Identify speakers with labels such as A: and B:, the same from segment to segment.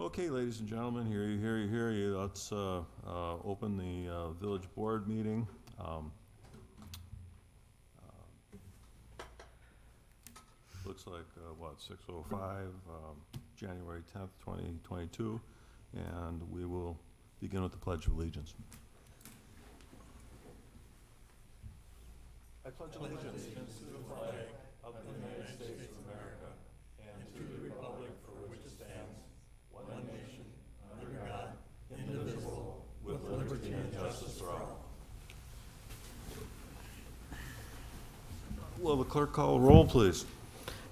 A: Okay, ladies and gentlemen, hear you. Let's open the village board meeting. Looks like, 6:05, January 10th, 2022, and we will begin with the Pledge of Allegiance. I pledge allegiance to the flag of the United States of America and to the republic for which it stands, one nation, under God, indivisible, with liberty and justice for all. Will the clerk call roll, please?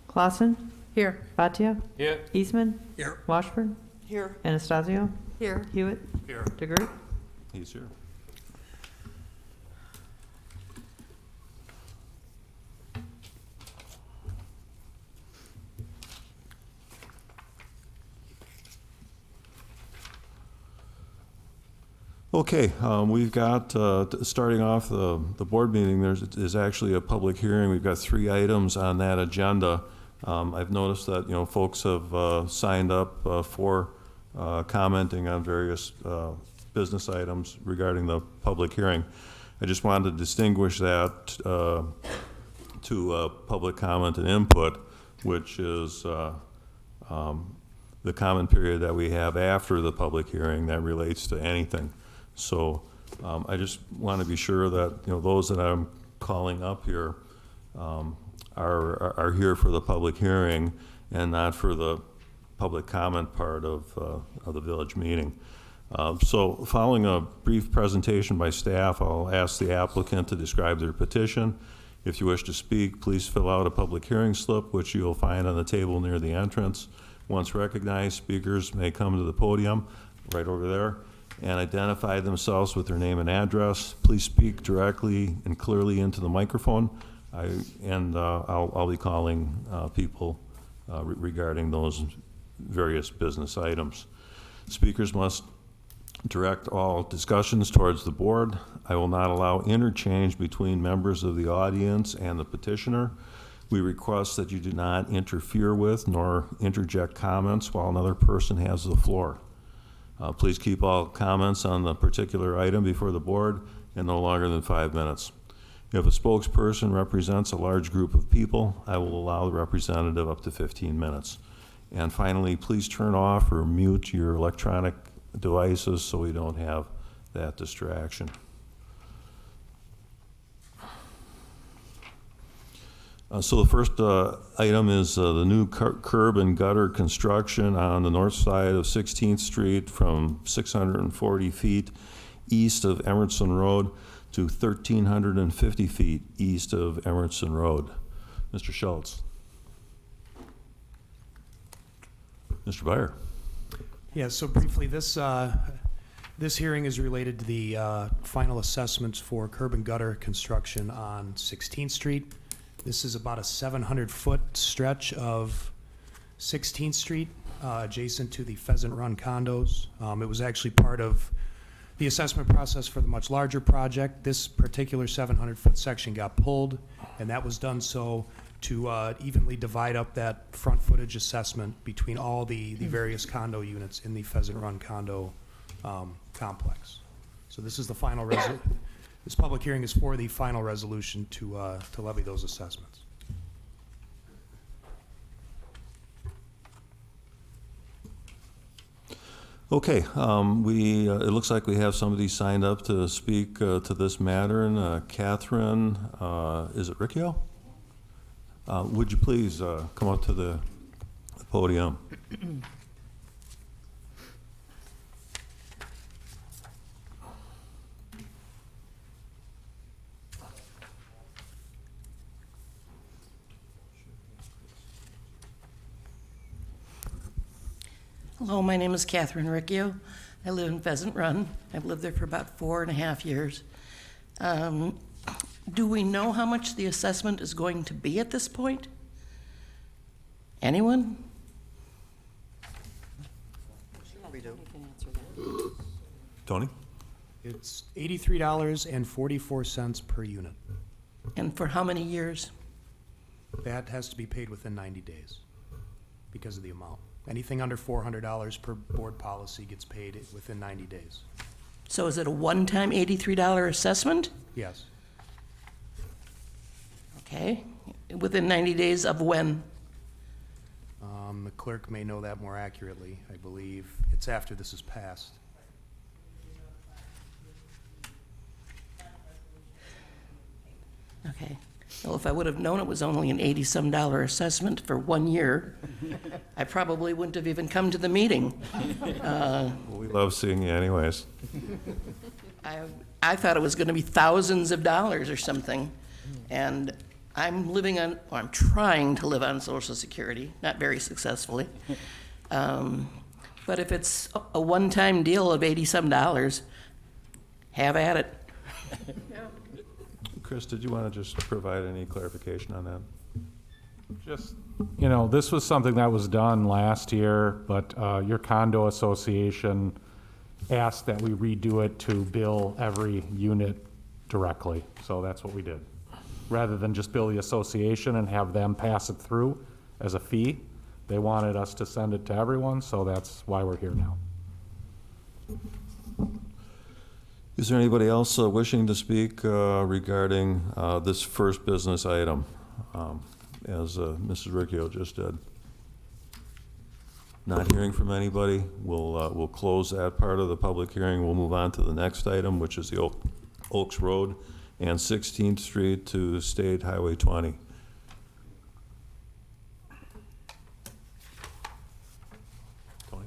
B: Clausen? Here. Bhatia?
C: Here.
B: Eastman?
C: Here.
B: Washburn?
D: Here.
B: Anastasio?
D: Here.
B: Hewitt?
C: Here.
B: DeGroot?
A: He's here. Okay, we've got, starting off the board meeting, there's actually a public hearing. We've got 3 items on that agenda. I've noticed that, folks have signed up for commenting on various business items regarding the public hearing. I just wanted to distinguish that to public comment and input, which is the comment period that we have after the public hearing that relates to anything. So I just want to be sure that those that I'm calling up here are here for the public hearing and not for the public comment part of the village meeting. So following a brief presentation by staff, I'll ask the applicant to describe their petition. If you wish to speak, please fill out a public hearing slip, which you'll find on the table near the entrance. Once recognized, speakers may come to the podium right over there and identify themselves with their name and address. Please speak directly and clearly into the microphone, I'll be calling people regarding those various business items. Speakers must direct all discussions towards the board. I will not allow interchange between members of the audience and the petitioner. We request that you do not interfere with nor interject comments while another person has the floor. Please keep all comments on the particular item before the board and no longer than 5 minutes. If a spokesperson represents a large group of people, I will allow the representative up to 15 minutes. And finally, please turn off or mute your electronic devices so we don't have that distraction. So the first item is the new curb and gutter construction on the north side of 16th Street from 640 feet east of Emerson Road to 1,350 feet east of Emerson Road. Mr. Schultz. Mr. Byer.
E: Yeah, so briefly, this hearing is related to the final assessments for curb and gutter construction on 16th Street. This is about a 700-foot stretch of 16th Street, adjacent to the Pheasant Run condos. It was actually part of the assessment process for the much larger project. This particular 700-foot section got pulled, and that was done so to evenly divide up that front footage assessment between all the various condo units in the Pheasant Run condo complex. So this is the final this public hearing is for the final resolution to levy those assessments.
A: Okay, it looks like we have somebody signed up to speak to this matter, and Catherine, is it Riccio? Would you please come up to the podium?
D: Hello, my name is Catherine Riccio. I live in Pheasant Run. I've lived there for about 4.5 years. Do we know how much the assessment is going to be at this point? Anyone?
A: Tony?
E: It's $83.44 per unit.
D: And for how many years?
E: That has to be paid within 90 days because of the amount. Anything under $400 per board policy gets paid within 90 days.
D: So is it a one-time $83 assessment?
E: Yes.
D: Okay, within 90 days of when?
E: The clerk may know that more accurately, I believe. It's after this is passed.
D: Okay. Well, if I would have known it was only an $80-some assessment for 1 year, I probably wouldn't have even come to the meeting.
A: We love seeing you anyways.
D: I thought it was going to be thousands of dollars or something, and I'm living on, or I'm trying to live on Social Security, not very successfully. But if it's a one-time deal of $80-some, have at it.
A: Chris, did you want to just provide any clarification on that?
C: Just, this was something that was done last year, but your condo association asked that we redo it to bill every unit directly. So that's what we did. Rather than just bill the association and have them pass it through as a fee, they wanted us to send it to everyone, so that's why we're here now.
A: Is there anybody else wishing to speak regarding this first business item, as Mrs. Riccio just did? Not hearing from anybody, we'll close that part of the public hearing. We'll move on to the next item, which is the Oaks Road and 16th Street to State Highway 20. Tony?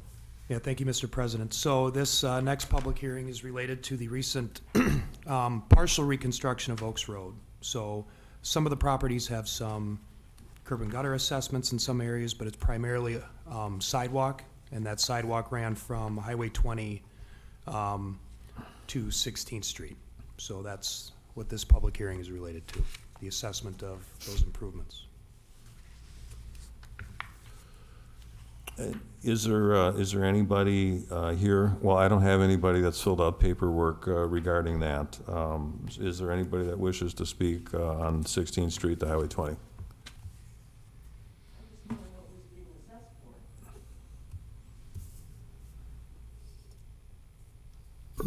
E: Yeah, thank you, Mr. President. So this next public hearing is related to the recent partial reconstruction of Oaks Road. So some of the properties have some curb and gutter assessments in some areas, but it's primarily sidewalk, and that sidewalk ran from Highway 20 to 16th Street. So that's what this public hearing is related to, the assessment of those improvements.
A: Is there anybody here? Well, I don't have anybody that's filled out paperwork regarding that. Is there anybody that wishes to speak on 16th Street to Highway 20?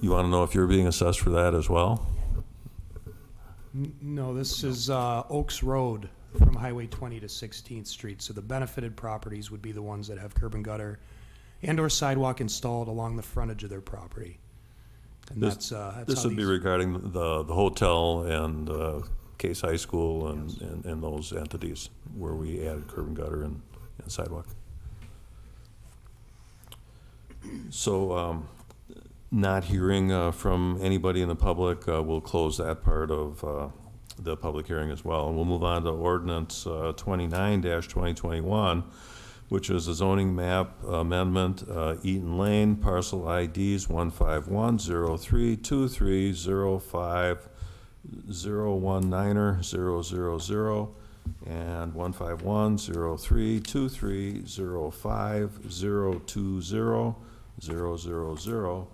A: You want to know if you're being assessed for that as well?
E: No, this is Oaks Road from Highway 20 to 16th Street. So the benefited properties would be the ones that have curb and gutter and/or sidewalk installed along the frontage of their property. And
A: This
E: that's
A: would be regarding the hotel and Case High School and those entities where we added curb and gutter and sidewalk. So, not hearing from anybody in the public, we'll close that part of the public hearing as well. And we'll move on to ordinance 29-2021, which is a zoning map amendment, Eaton Lane, parcel IDs 151-03-2305019er000 and 151-03-230502000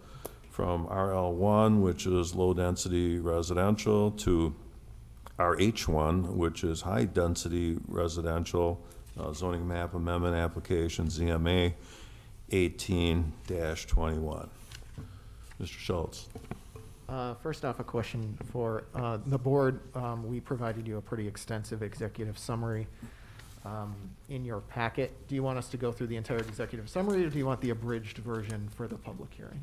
A: from RL1, which is low-density residential, to RH1, which is high-density residential, zoning map amendment application, ZMA 18-21. Mr. Schultz.
F: First off, a question for the board. We provided you a pretty extensive executive summary in your packet. Do you want us to go through the entire executive summary, or do you want the abridged version for the public hearing?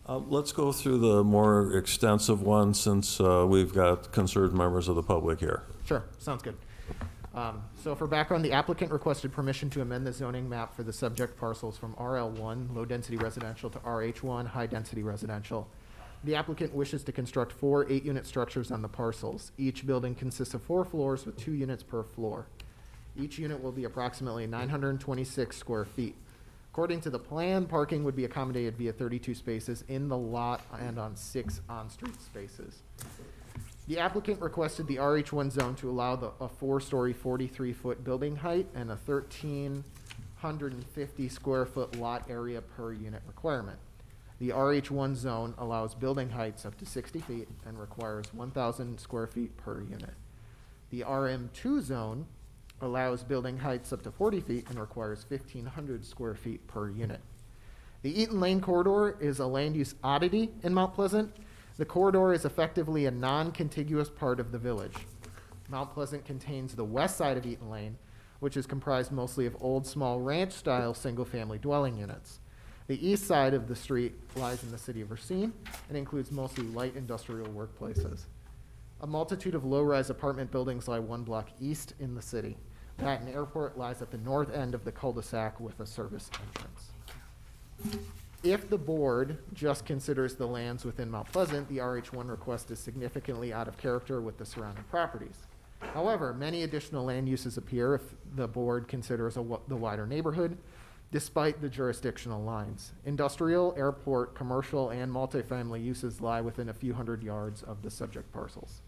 A: Let's go through the more extensive one, since we've got concerned members of the public here.
F: Sure, sounds good. So for background, the applicant requested permission to amend the zoning map for the subject parcels from RL1, low-density residential, to RH1, high-density residential. The applicant wishes to construct 4 8-unit structures on the parcels. Each building consists of 4 floors with 2 units per floor. Each unit will be approximately 926 square feet. According to the plan, parking would be accommodated via 32 spaces in the lot and on 6 on-street spaces. The applicant requested the RH1 zone to allow a 4-story, 43-foot building height and a 1,350 square foot lot area per unit requirement. The RH1 zone allows building heights up to 60 feet and requires 1,000 square feet per unit. The RM2 zone allows building heights up to 40 feet and requires 1,500 square feet per unit. The Eaton Lane corridor is a land use oddity in Mount Pleasant. The corridor is effectively a non-contiguous part of the village. Mount Pleasant contains the west side of Eaton Lane, which is comprised mostly of old, small ranch-style single-family dwelling units. The east side of the street lies in the city of Racine and includes mostly light industrial workplaces. A multitude of low-rise apartment buildings lie one block east in the city. Patton Airport lies at the north end of the cul-de-sac with a service entrance. If the board just considers the lands within Mount Pleasant, the RH1 request is significantly out of character with the surrounding properties. However, many additional land uses appear if the board considers the wider neighborhood, despite the jurisdictional lines. Industrial, airport, commercial, and multifamily uses lie within a few hundred yards of the subject parcels.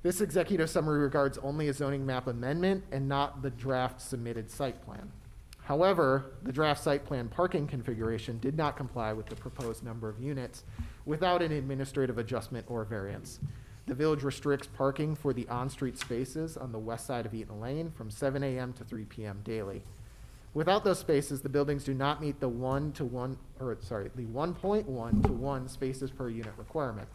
F: This executive summary regards only a zoning map amendment and not the draft submitted site plan. However, the draft site plan parking configuration did not comply with the proposed number of units without an administrative adjustment or variance. The village restricts parking for the on-street spaces on the west side of Eaton Lane from 7 a.m. to 3 p.m. daily. Without those spaces, the buildings do not meet the 1.1 to 1 spaces per unit requirement.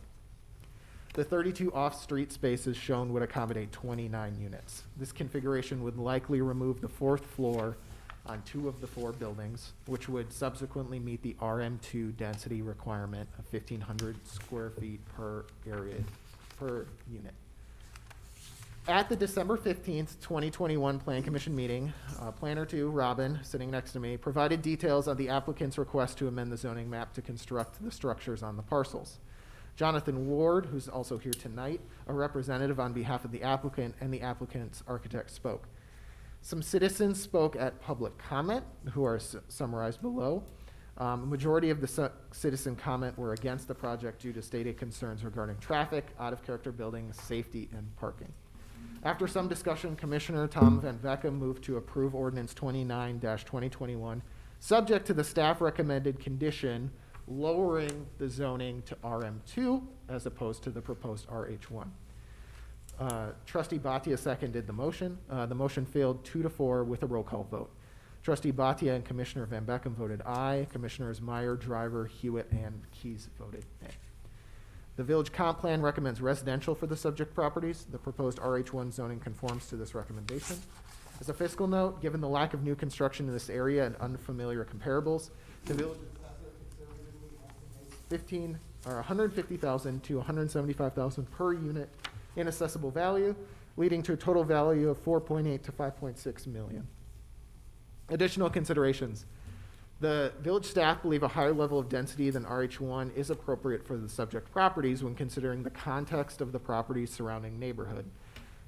F: The 32 off-street spaces shown would accommodate 29 units. This configuration would likely remove the fourth floor on 2 of the 4 buildings, which would subsequently meet the RM2 density requirement of 1,500 square feet per unit. At the December 15th, 2021 Plan Commission meeting, Planner 2, Robin, sitting next to me, provided details on the applicant's request to amend the zoning map to construct the structures on the parcels. Jonathan Ward, who's also here tonight, a representative on behalf of the applicant and the applicant's architect, spoke. Some citizens spoke at public comment, who are summarized below. Majority of the citizen comment were against the project due to stated concerns regarding traffic, out-of-character buildings, safety, and parking. After some discussion, Commissioner Tom Van Vecke moved to approve Ordinance 29-2021, subject to the staff recommended condition lowering the zoning to RM2 as opposed to the proposed RH1. Trustee Bhatia seconded the motion. The motion failed 2-4 with a roll call vote. Trustee Bhatia and Commissioner Van Beckham voted aye. Commissioners Meyer, Driver, Hewitt, and Keys voted nay. The village comp plan recommends residential for the subject properties. The proposed RH1 zoning conforms to this recommendation. As a fiscal note, given the lack of new construction in this area and unfamiliar comparables, the village assessor conservatively estimates $150,000 to $175,000 per unit in assessable value, leading to a total value of $4.8 to $5.6 million. Additional considerations. The village staff believe a higher level of density than RH1 is appropriate for the subject properties when considering the context of the property's surrounding neighborhood.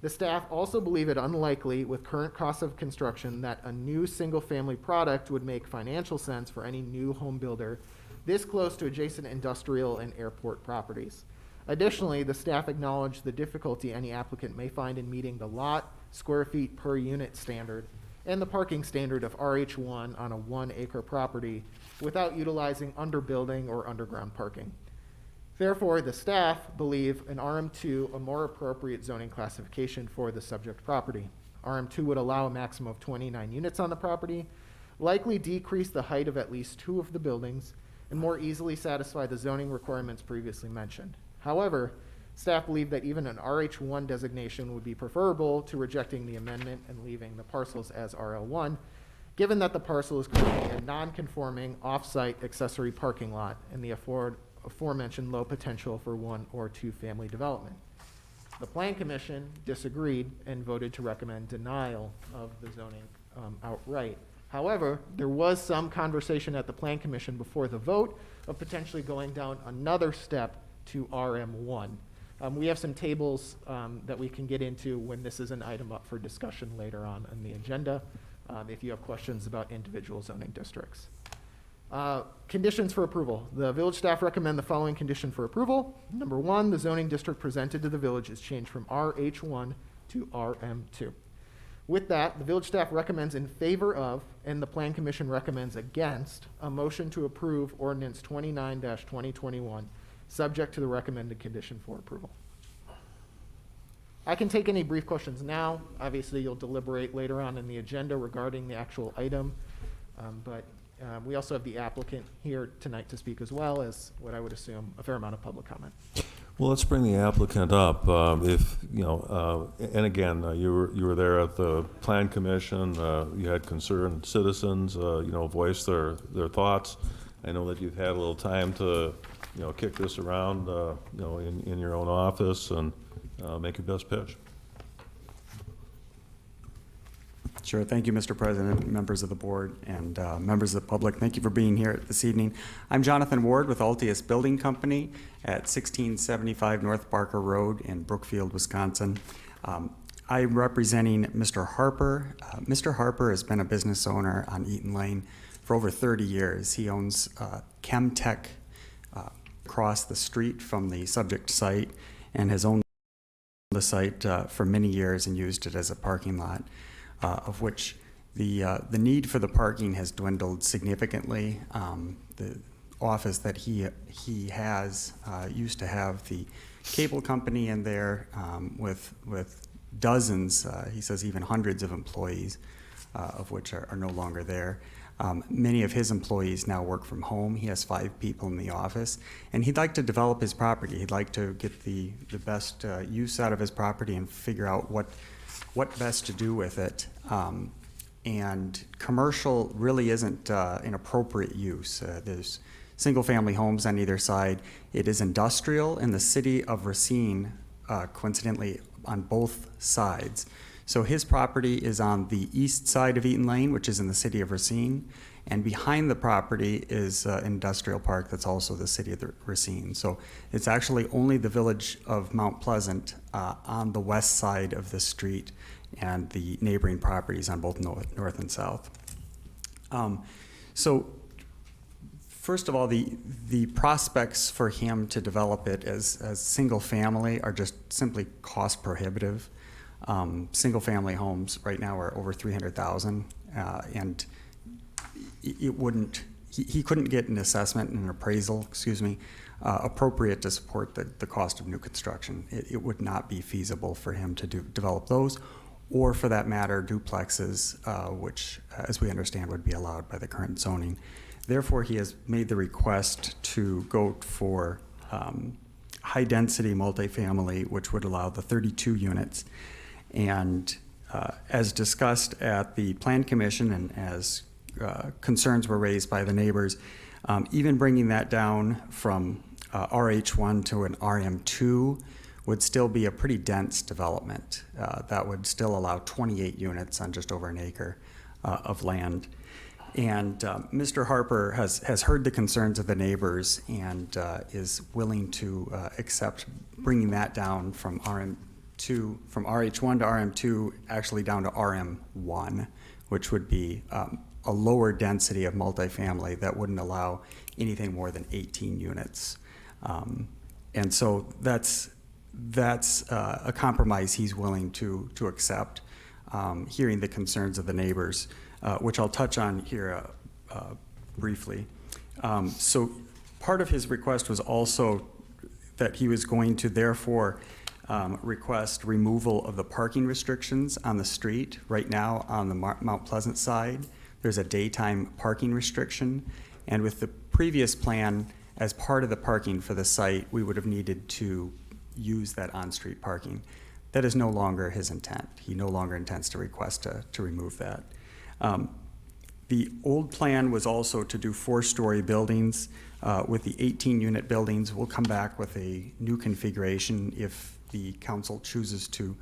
F: The staff also believe it unlikely, with current costs of construction, that a new single-family product would make financial sense for any new home builder this close to adjacent industrial and airport properties. Additionally, the staff acknowledged the difficulty any applicant may find in meeting the lot, square feet per unit standard, and the parking standard of RH1 on a 1-acre property without utilizing underbuilding or underground parking. Therefore, the staff believe an RM2 a more appropriate zoning classification for the subject property. RM2 would allow a maximum of 29 units on the property, likely decrease the height of at least 2 of the buildings, and more easily satisfy the zoning requirements previously mentioned. However, staff believe that even an RH1 designation would be preferable to rejecting the amendment and leaving the parcels as RL1, given that the parcel is currently a non-conforming off-site accessory parking lot and the aforementioned low potential for 1 or 2 family development. The Plan Commission disagreed and voted to recommend denial of the zoning outright. However, there was some conversation at the Plan Commission before the vote of potentially going down another step to RM1. We have some tables that we can get into when this is an item up for discussion later on in the agenda, if you have questions about individual zoning districts. Conditions for approval. The village staff recommend the following condition for approval. Number 1, the zoning district presented to the village is changed from RH1 to RM2. With that, the village staff recommends in favor of, and the Plan Commission recommends against, a motion to approve Ordinance 29-2021, subject to the recommended condition for approval. I can take any brief questions now. Obviously, you'll deliberate later on in the agenda regarding the actual item. But we also have the applicant here tonight to speak as well as what I would assume a fair amount of public comment.
A: Well, let's bring the applicant up. If, you know, and again, you were there at the Plan Commission. You had concerned citizens, you know, voice their thoughts. I know that you've had a little time to, you know, kick this around, you know, in your own office and make your best pitch.
G: Sure. Thank you, Mr. President, members of the board, and members of the public. Thank you for being here this evening. I'm Jonathan Ward with Altius Building Company at 1675 North Barker Road in Brookfield, Wisconsin. I'm representing Mr. Harper. Mr. Harper has been a business owner on Eaton Lane for over 30 years. He owns Chemtech across the street from the subject site and has owned the site for many years and used it as a parking lot. Of which the need for the parking has dwindled significantly. The office that he has used to have the cable company in there with dozens, he says even hundreds of employees, of which are no longer there. Many of his employees now work from home. He has 5 people in the office, and he'd like to develop his property. He'd like to get the best use out of his property and figure out what best to do with it. And commercial really isn't an appropriate use. There's single-family homes on either side. It is industrial in the city of Racine, coincidentally, on both sides. So his property is on the east side of Eaton Lane, which is in the city of Racine, and behind the property is an industrial park that's also the city of Racine. So it's actually only the village of Mount Pleasant on the west side of the street and the neighboring properties on both north and south. So first of all, the prospects for him to develop it as single family are just simply cost prohibitive. Single family homes right now are over $300,000, and it wouldn't, he couldn't get an assessment and an appraisal, appropriate to support the cost of new construction. It would not be feasible for him to develop those, or for that matter, duplexes, which, as we understand, would be allowed by the current zoning. Therefore, he has made the request to go for high-density multifamily, which would allow the 32 units. And as discussed at the Plan Commission and as concerns were raised by the neighbors, even bringing that down from RH1 to an RM2 would still be a pretty dense development. That would still allow 28 units on just over an acre of land. And Mr. Harper has heard the concerns of the neighbors and is willing to accept bringing that down from RH1 to RM2, actually down to RM1, which would be a lower density of multifamily that wouldn't allow anything more than 18 units. And so that's a compromise he's willing to accept, hearing the concerns of the neighbors, which I'll touch on here briefly. So part of his request was also that he was going to therefore request removal of the parking restrictions on the street. Right now on the Mount Pleasant side, there's a daytime parking restriction, and with the previous plan, as part of the parking for the site, we would have needed to use that on-street parking. That is no longer his intent. He no longer intends to request to remove that. The old plan was also to do 4-story buildings. With the 18-unit buildings, we'll come back with a new configuration if the council chooses to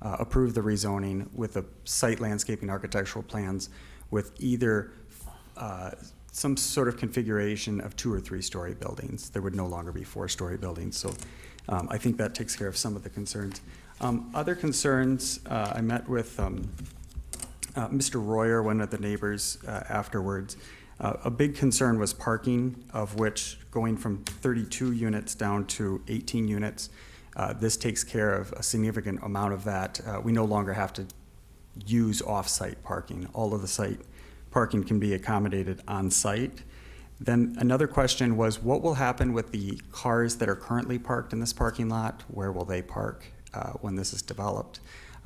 G: approve the rezoning with the site landscaping architectural plans with either some sort of configuration of 2- or 3-story buildings. There would no longer be 4-story buildings. So I think that takes care of some of the concerns. Other concerns, I met with Mr. Royer, one of the neighbors, afterwards. A big concern was parking, of which going from 32 units down to 18 units, this takes care of a significant amount of that. We no longer have to use off-site parking. All of the site parking can be accommodated on-site. Then another question was, what will happen with the cars that are currently parked in this parking lot? Where will they park? when this is developed.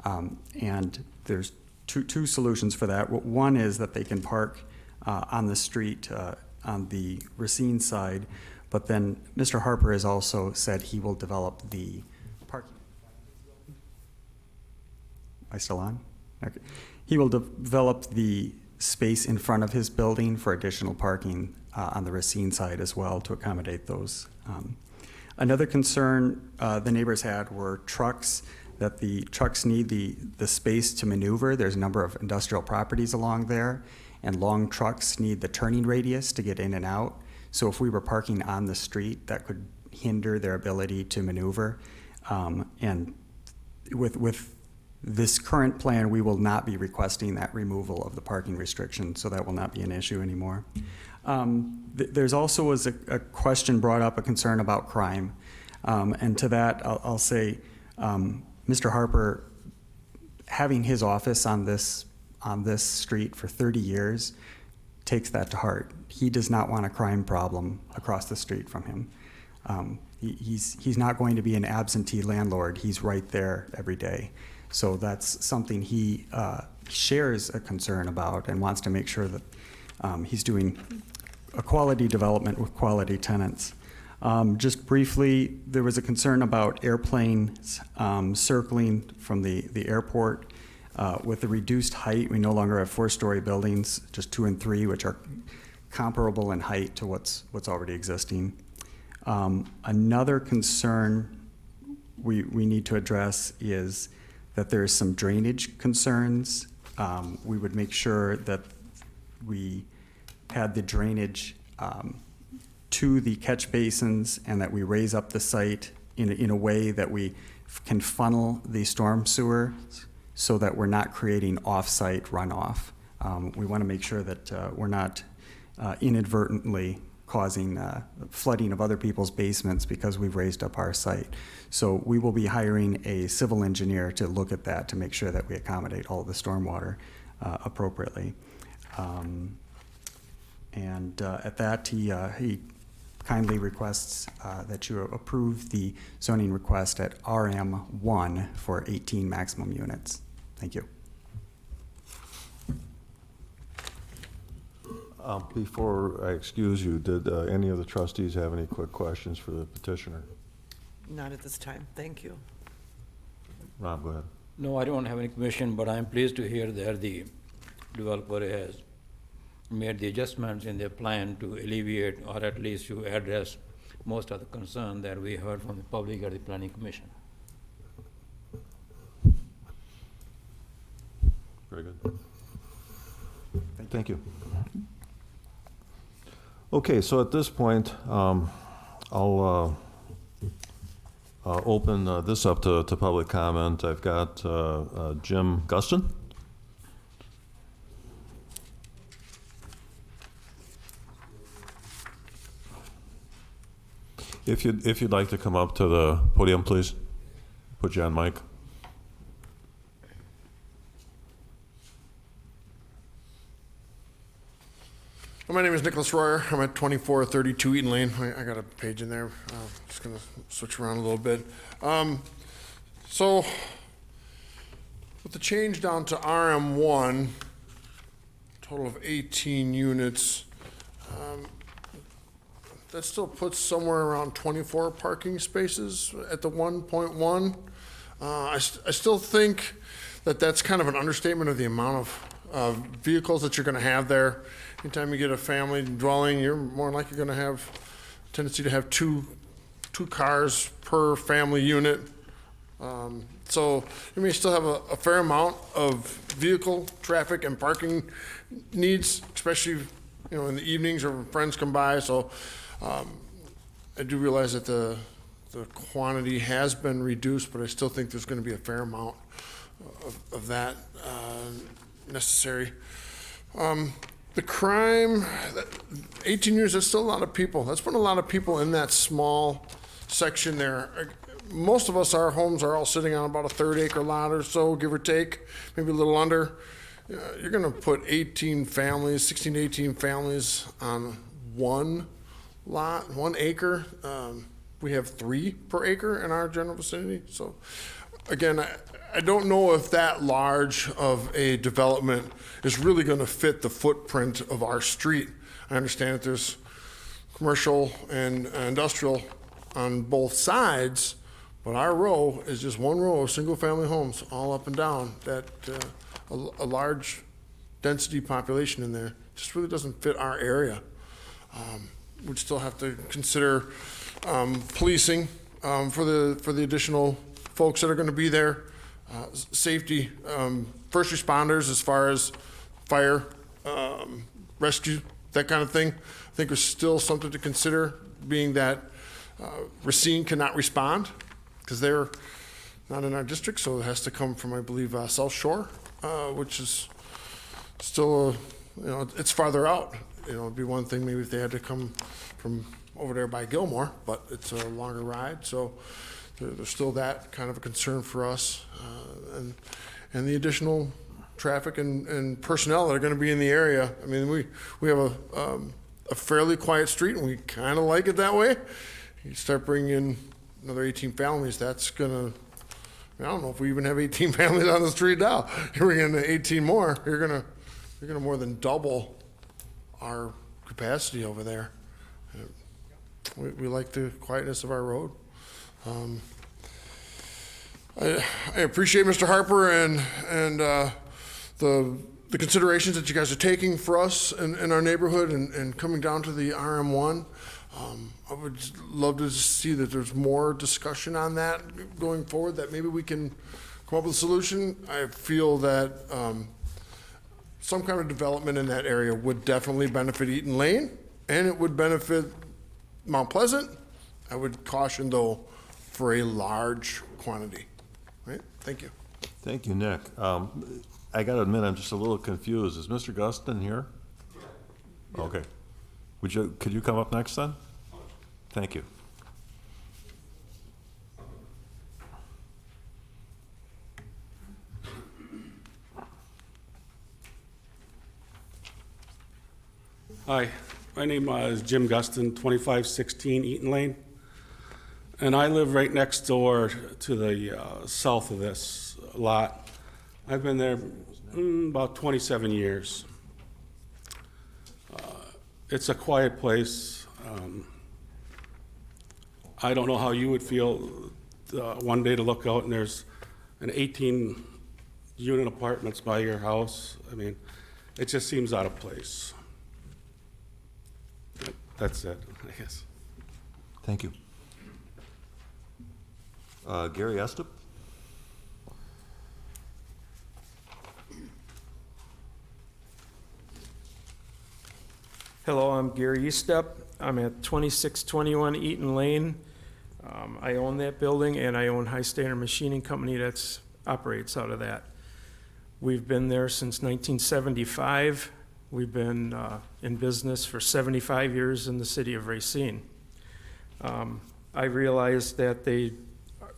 G: And there's two solutions for that. One is that they can park on the street on the Racine side, but then Mr. Harper has also said he will develop the parking. Am I still on? Okay. He will develop the space in front of his building for additional parking on the Racine side as well to accommodate those. Another concern the neighbors had were trucks, that the trucks need the space to maneuver. There's a number of industrial properties along there, and long trucks need the turning radius to get in and out. So if we were parking on the street, that could hinder their ability to maneuver. And with this current plan, we will not be requesting that removal of the parking restriction, so that will not be an issue anymore. There's also was a question brought up, a concern about crime. And to that, I'll say, Mr. Harper, having his office on this street for 30 years takes that to heart. He does not want a crime problem across the street from him. He's not going to be an absentee landlord. He's right there every day. So that's something he shares a concern about and wants to make sure that he's doing a quality development with quality tenants. Just briefly, there was a concern about airplanes circling from the airport. With the reduced height, we no longer have 4-story buildings, just 2 and 3, which are comparable in height to what's already existing. Another concern we need to address is that there's some drainage concerns. We would make sure that we had the drainage to the catch basins and that we raise up the site in a way that we can funnel the storm sewer so that we're not creating off-site runoff. We want to make sure that we're not inadvertently causing flooding of other people's basements because we've raised up our site. So we will be hiring a civil engineer to look at that to make sure that we accommodate all the stormwater appropriately. And at that, he kindly requests that you approve the zoning request at RM1 for 18 maximum units. Thank you.
A: Before I excuse you, did any of the trustees have any quick questions for the petitioner?
H: Not at this time, thank you.
A: Rob, go ahead.
I: No, I don't have any question, but I'm pleased to hear that the developer has made the adjustments in their plan to alleviate or at least to address most of the concern that we heard from the public at the planning commission.
A: Very good. Thank you. Okay, so at this point, I'll open this up to public comment. I've got Jim Gustin. If you'd like to come up to the podium, please. Put you on mic.
J: My name is Nicholas Royer. I'm at 2432 Eaton Lane. I got a page in there. Just going to switch around a little bit. So with the change down to RM1, total of 18 units, that still puts somewhere around 24 parking spaces at the 1.1. I still think that that's kind of an understatement of the amount of vehicles that you're going to have there. Anytime you get a family dwelling, you're more likely going to have a tendency to have two cars per family unit. So you may still have a fair amount of vehicle traffic and parking needs, especially in the evenings or when friends come by. So I do realize that the quantity has been reduced, but I still think there's going to be a fair amount of that necessary. The crime, 18 years, that's still a lot of people. That's been a lot of people in that small section there. Most of us, our homes are all sitting on about a 1/3 acre lot or so, give or take, maybe a little under. You're gonna put 18 families, 16 to 18 families on one lot, 1 acre. We have 3 per acre in our general vicinity. So again, I don't know if that large of a development is really going to fit the footprint of our street. I understand that there's commercial and industrial on both sides, but our row is just one row of single-family homes all up and down. That a large density population in there just really doesn't fit our area. We'd still have to consider policing for the additional folks that are going to be there. Safety, first responders as far as fire, rescue, that kind of thing. I think there's still something to consider, being that Racine cannot respond because they're not in our district, so it has to come from, I believe, South Shore, which is still, it's farther out. It'd be one thing maybe if they had to come from over there by Gilmore, but it's a longer ride, so there's still that kind of a concern for us, and the additional traffic and personnel that are going to be in the area. I mean, we have a fairly quiet street, and we kind of like it that way. You start bringing in another 18 families, that's gonna, I don't know if we even have 18 families on the street now. You bring in 18 more, you're gonna more than double our capacity over there. We like the quietness of our road. I appreciate Mr. Harper and the considerations that you guys are taking for us in our neighborhood and coming down to the RM1. I would love to see that there's more discussion on that going forward, that maybe we can come up with a solution. I feel that some kind of development in that area would definitely benefit Eaton Lane, and it would benefit Mount Pleasant. I would caution, though, for a large quantity. Right? Thank you.
A: Thank you, Nick. I gotta admit, I'm just a little confused. Is Mr. Gustin here? Okay. Could you come up next then? Thank you.
K: Hi, my name is Jim Gustin, 2516 Eaton Lane, and I live right next door to the south of this lot. I've been there about 27 years. It's a quiet place. I don't know how you would feel one day to look out and there's an 18-unit apartments by your house. I mean, it just seems out of place. That's it, I guess.
A: Thank you. Gary Estep?
L: Hello, I'm Gary Estep. I'm at 2621 Eaton Lane. I own that building, and I own High Standard Machining Company that operates out of that. We've been there since 1975. We've been in business for 75 years in the city of Racine. I realize that they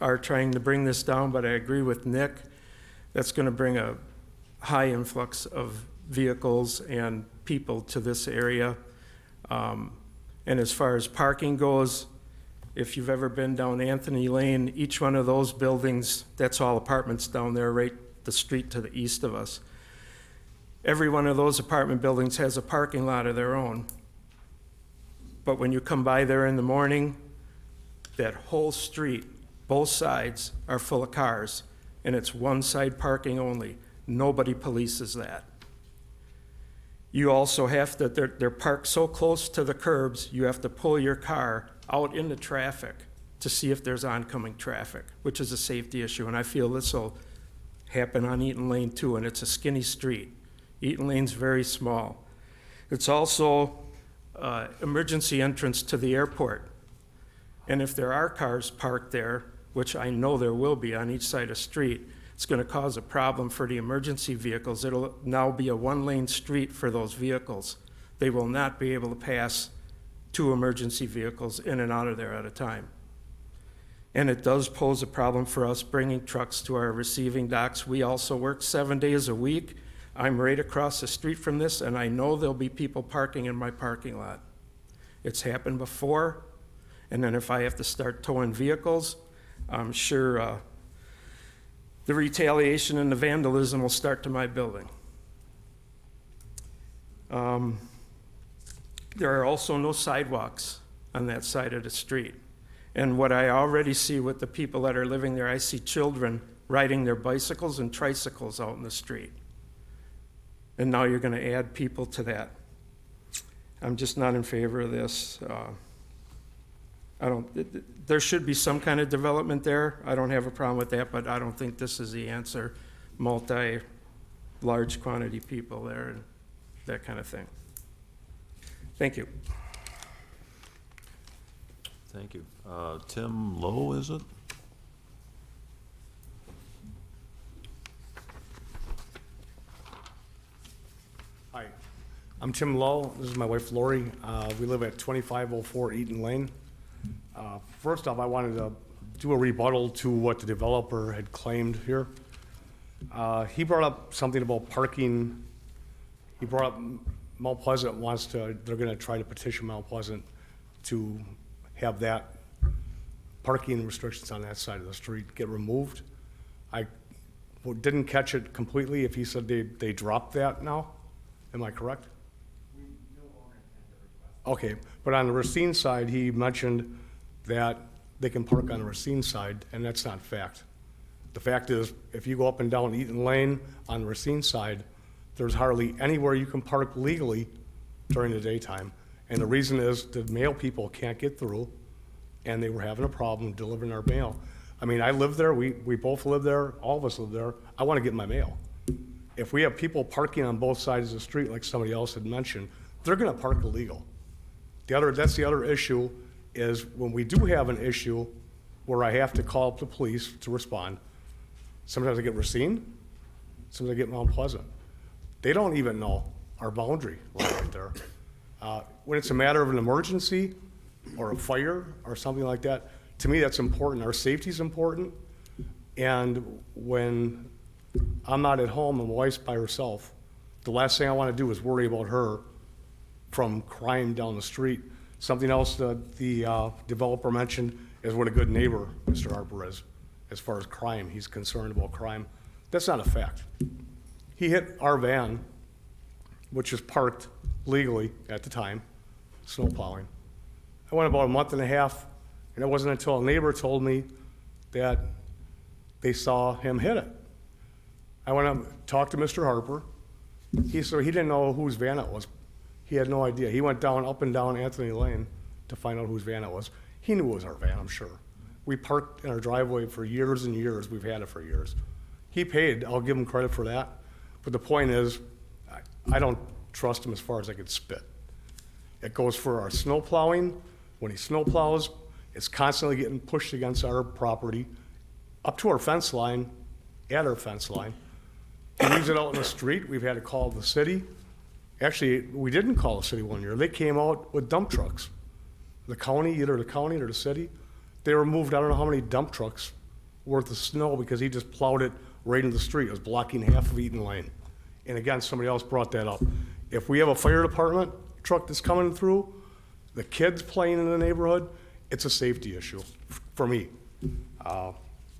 L: are trying to bring this down, but I agree with Nick. That's going to bring a high influx of vehicles and people to this area. And as far as parking goes, if you've ever been down Anthony Lane, each one of those buildings, that's all apartments down there, right the street to the east of us. Every one of those apartment buildings has a parking lot of their own. But when you come by there in the morning, that whole street, both sides are full of cars, and it's one side parking only. Nobody polices that. You also have to, they're parked so close to the curbs, you have to pull your car out into traffic to see if there's oncoming traffic, which is a safety issue, and I feel this will happen on Eaton Lane too, and it's a skinny street. Eaton Lane's very small. It's also emergency entrance to the airport. And if there are cars parked there, which I know there will be on each side of the street, it's going to cause a problem for the emergency vehicles. It'll now be a one-lane street for those vehicles. They will not be able to pass two emergency vehicles in and out of there at a time. And it does pose a problem for us bringing trucks to our receiving docks. We also work 7 days a week. I'm right across the street from this, and I know there'll be people parking in my parking lot. It's happened before, and then if I have to start towing vehicles, I'm sure the retaliation and the vandalism will start to my building. There are also no sidewalks on that side of the street. And what I already see with the people that are living there, I see children riding their bicycles and tricycles out in the street. And now you're gonna add people to that. I'm just not in favor of this. There should be some kind of development there. I don't have a problem with that, but I don't think this is the answer. Large quantity people there and that kind of thing. Thank you.
A: Thank you. Tim Lowe, is it?
M: Hi, I'm Tim Lowe. This is my wife Lori. We live at 2504 Eaton Lane. First off, I wanted to do a rebuttal to what the developer had claimed here. He brought up something about parking. He brought up Mount Pleasant they're gonna try to petition Mount Pleasant to have that parking restrictions on that side of the street get removed. I didn't catch it completely if he said they dropped that now. Am I correct? Okay, but on the Racine side, he mentioned that they can park on the Racine side, and that's not fact. The fact is, if you go up and down Eaton Lane on the Racine side, there's hardly anywhere you can park legally during the daytime. And the reason is the mail people can't get through, and they were having a problem delivering our mail. I mean, I live there, we both live there, all of us live there. I want to get my mail. If we have people parking on both sides of the street, like somebody else had mentioned, they're going to park illegal. That's the other issue, is when we do have an issue where I have to call up the police to respond, sometimes I get Racine, sometimes I get Mount Pleasant. They don't even know our boundary line right there. When it's a matter of an emergency or a fire or something like that, to me that's important. Our safety's important. And when I'm not at home and my wife's by herself, the last thing I want to do is worry about her from crime down the street. Something else that the developer mentioned is what a good neighbor Mr. Harper is as far as crime. He's concerned about crime. That's not a fact. He hit our van, which is parked legally at the time, snow plowing. I went about a month and a half, and it wasn't until a neighbor told me that they saw him hit it. I went up and talked to Mr. Harper. He said he didn't know whose van it was. He had no idea. He went up and down Anthony Lane to find out whose van it was. He knew it was our van, I'm sure. We parked in our driveway for years and years. We've had it for years. He paid, I'll give him credit for that. But the point is, I don't trust him as far as I could spit. It goes for our snow plowing. When he snow plows, it's constantly getting pushed against our property, up to our fence line, at our fence line. He leaves it out in the street. We've had to call the city. Actually, we didn't call the city one year. They came out with dump trucks. The county, either the county or the city, they removed I don't know how many dump trucks worth of snow because he just plowed it right into the street. It was blocking half of Eaton Lane. And again, somebody else brought that up. If we have a fire department truck that's coming through, the kids playing in the neighborhood, it's a safety issue for me.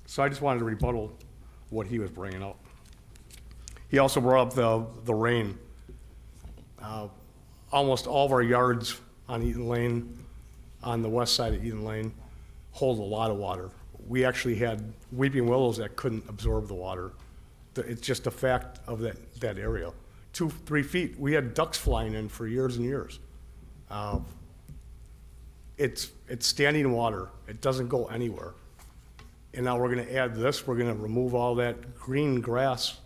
M: So I just wanted to rebuttal what he was bringing up. He also brought up the rain. Almost all of our yards on Eaton Lane, on the west side of Eaton Lane, hold a lot of water. We actually had weeping willows that couldn't absorb the water. It's just a fact of that area. 2-3 feet, we had ducks flying in for years and years. It's standing water. It doesn't go anywhere. And now we're gonna add this, we're gonna remove all that green grass.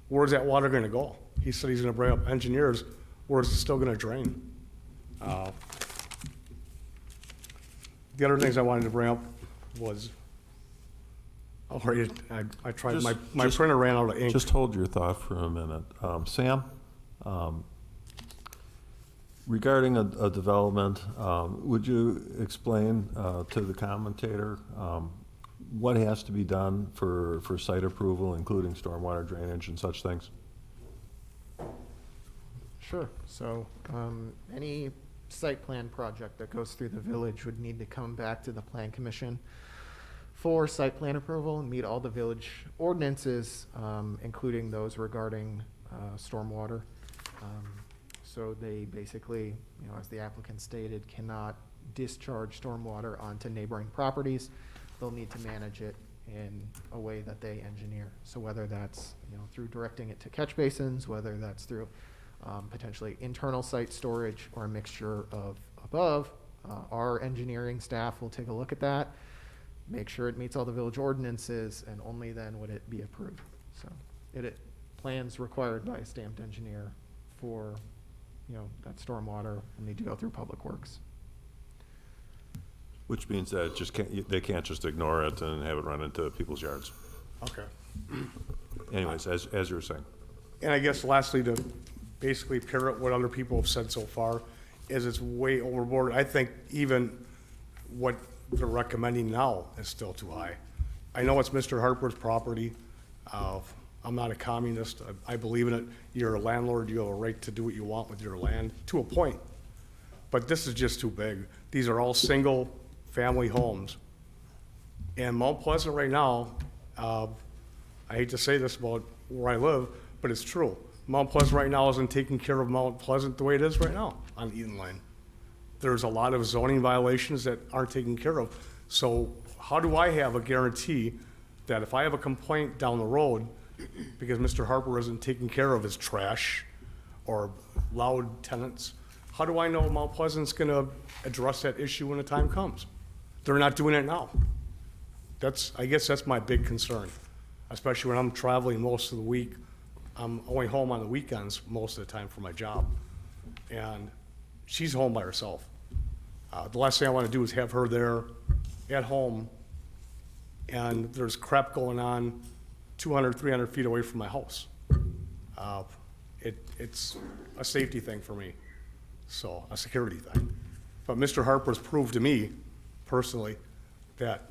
M: Where's that water gonna go? He said he's gonna bring up engineers. Where's it still gonna drain? The other things I wanted to bring up was, I tried, my printer ran out of ink.
A: Just hold your thought for a minute. Sam, regarding a development, would you explain to the commentator what has to be done for site approval, including stormwater drainage and such things?
F: Sure. So any site plan project that goes through the village would need to come back to the Plan Commission for site plan approval and meet all the village ordinances, including those regarding stormwater. So they basically, as the applicant stated, cannot discharge stormwater onto neighboring properties. They'll need to manage it in a way that they engineer. So whether that's, through directing it to catch basins, whether that's through potentially internal site storage or a mixture of above, our engineering staff will take a look at that, make sure it meets all the village ordinances, and only then would it be approved. So plans required by a stamped engineer for, that stormwater will need to go through Public Works.
A: Which means that they can't just ignore it and have it run into people's yards.
M: Okay.
A: Anyways, as you were saying.
M: And I guess lastly, to basically parrot what other people have said so far, is it's way overboard. I think even what they're recommending now is still too high. I know it's Mr. Harper's property. I'm not a communist. I believe in it. You're a landlord. You have a right to do what you want with your land, to a point. But this is just too big. These are all single-family homes. And Mount Pleasant right now, I hate to say this about where I live, but it's true. Mount Pleasant right now isn't taking care of Mount Pleasant the way it is right now on Eaton Lane. There's a lot of zoning violations that aren't taken care of. So how do I have a guarantee that if I have a complaint down the road because Mr. Harper isn't taking care of his trash or loud tenants, how do I know Mount Pleasant's gonna address that issue when the time comes? They're not doing it now. I guess that's my big concern, especially when I'm traveling most of the week. I'm only home on the weekends most of the time for my job. And she's home by herself. The last thing I want to do is have her there at home and there's crap going on 200, 300 feet away from my house. It's a safety thing for me, so a security thing. But Mr. Harper's proved to me personally that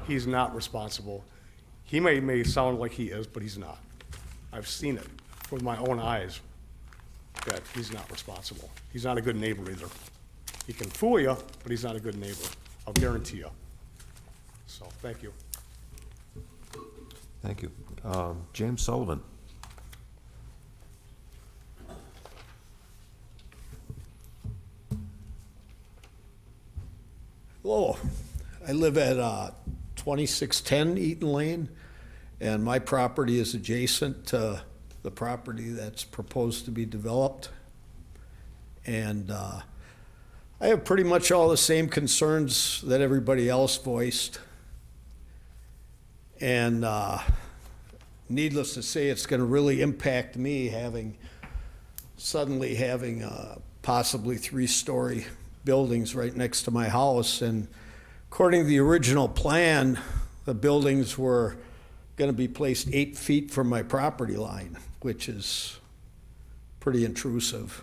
M: he's not responsible. He may sound like he is, but he's not. I've seen it with my own eyes that he's not responsible. He's not a good neighbor either. He can fool you, but he's not a good neighbor. I'll guarantee you. So, thank you.
A: Thank you. James Sullivan.
N: Hello. I live at 2610 Eaton Lane, and my property is adjacent to the property that's proposed to be developed. And I have pretty much all the same concerns that everybody else voiced. And needless to say, it's going to really impact me suddenly having possibly 3-story buildings right next to my house. And according to the original plan, the buildings were going to be placed 8 feet from my property line, which is pretty intrusive.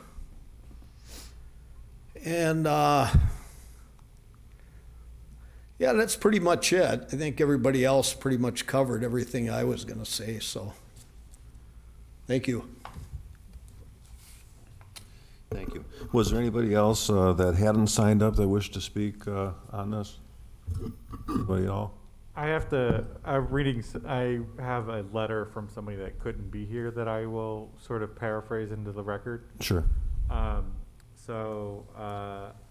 N: And yeah, that's pretty much it. I think everybody else pretty much covered everything I was going to say, so thank you.
A: Thank you. Was there anybody else that hadn't signed up that wished to speak on this? Anybody at all?
C: I have a letter from somebody that couldn't be here that I will sort of paraphrase into the record.
A: Sure.
C: So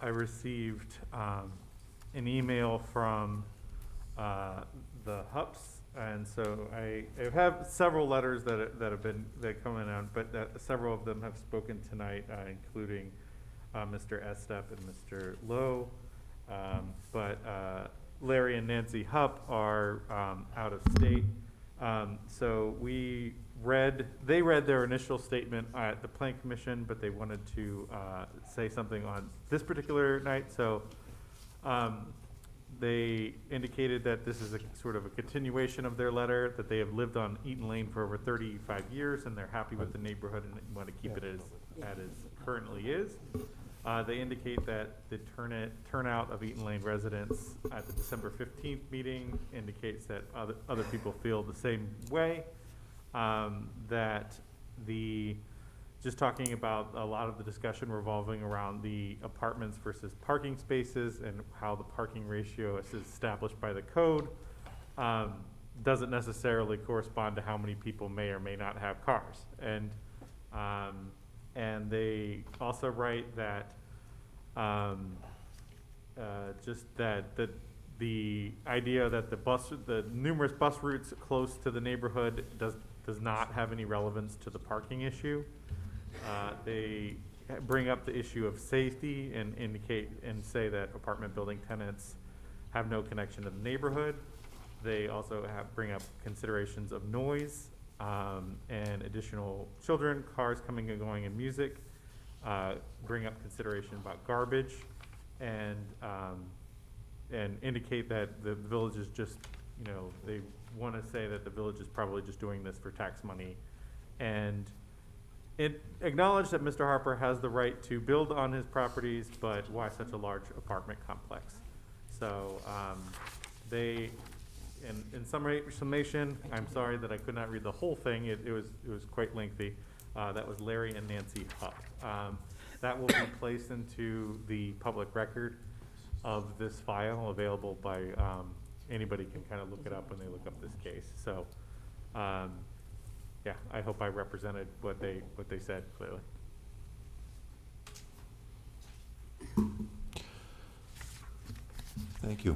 C: I received an email from the Hups, and so I have several letters that come in on, but several of them have spoken tonight, including Mr. Estep and Mr. Lowe. But Larry and Nancy Hupp are out of state. So they read their initial statement at the Plan Commission, but they wanted to say something on this particular night. So they indicated that this is a sort of a continuation of their letter, that they have lived on Eaton Lane for over 35 years and they're happy with the neighborhood and want to keep it as currently is. They indicate that the turnout of Eaton Lane residents at the December 15th meeting indicates that other people feel the same way. That just talking about a lot of the discussion revolving around the apartments versus parking spaces and how the parking ratio is established by the code. doesn't necessarily correspond to how many people may or may not have cars. And they also write that just that the idea that the numerous bus routes close to the neighborhood does not have any relevance to the parking issue. They bring up the issue of safety and indicate and say that apartment building tenants have no connection to the neighborhood. They also bring up considerations of noise and additional children, cars coming and going, and music. Bring up consideration about garbage, and indicate that the village is just, they want to say that the village is probably just doing this for tax money, and it acknowledged that Mr. Harper has the right to build on his properties, but why such a large apartment complex? So they, in summation, I'm sorry that I could not read the whole thing. It was quite lengthy. That was Larry and Nancy Hupp. That will be placed into the public record of this file, available by anybody can kind of look it up when they look up this case. So, yeah, I hope I represented what they said clearly.
A: Thank you.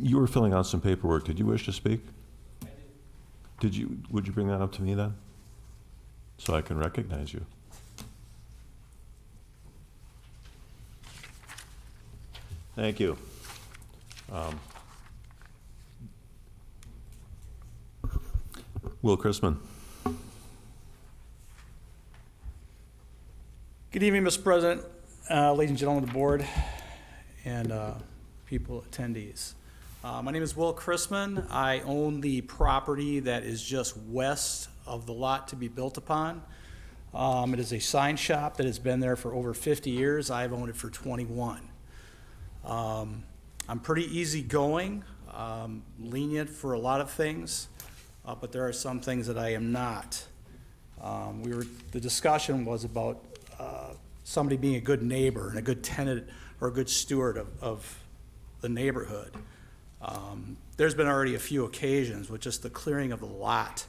A: You were filling out some paperwork. Did you wish to speak? I did. Would you bring that up to me then, so I can recognize you? Thank you. Will Chrisman.
O: Good evening, Mr. President, ladies and gentlemen of the board, and people, attendees. My name is Will Chrisman. I own the property that is just west of the lot to be built upon. It is a sign shop that has been there for over 50 years. I've owned it for 21. I'm pretty easygoing, lenient for a lot of things, but there are some things that I am not. The discussion was about somebody being a good neighbor and a good tenant or a good steward of the neighborhood. There's been already a few occasions with just the clearing of the lot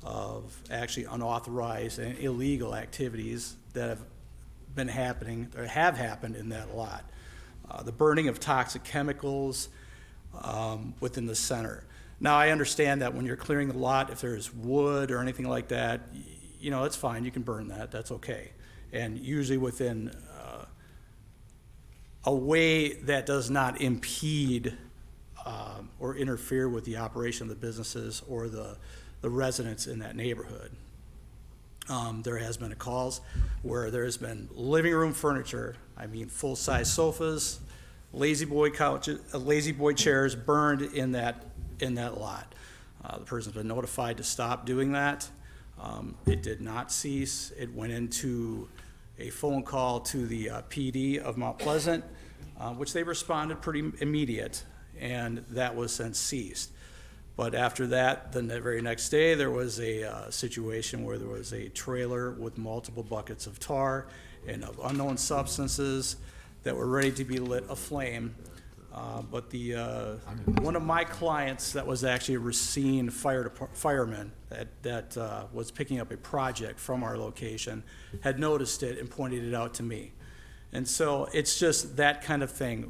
O: of actually unauthorized and illegal activities that have been happening or have happened in that lot. The burning of toxic chemicals within the center. Now, I understand that when you're clearing the lot, if there's wood or anything like that, it's fine, you can burn that, that's okay. And usually within a way that does not impede or interfere with the operation of the businesses or the residents in that neighborhood. There has been calls where there's been living room furniture, full-size sofas, lazy boy couches, lazy boy chairs burned in that lot. The person's been notified to stop doing that. It did not cease. It went into a phone call to the PD of Mount Pleasant, which they responded pretty immediate, and that was since ceased. But after that, the very next day, there was a situation where there was a trailer with multiple buckets of tar and of unknown substances that were ready to be lit aflame. But one of my clients that was actually a Racine fireman that was picking up a project from our location had noticed it and pointed it out to me. And so it's just that kind of thing.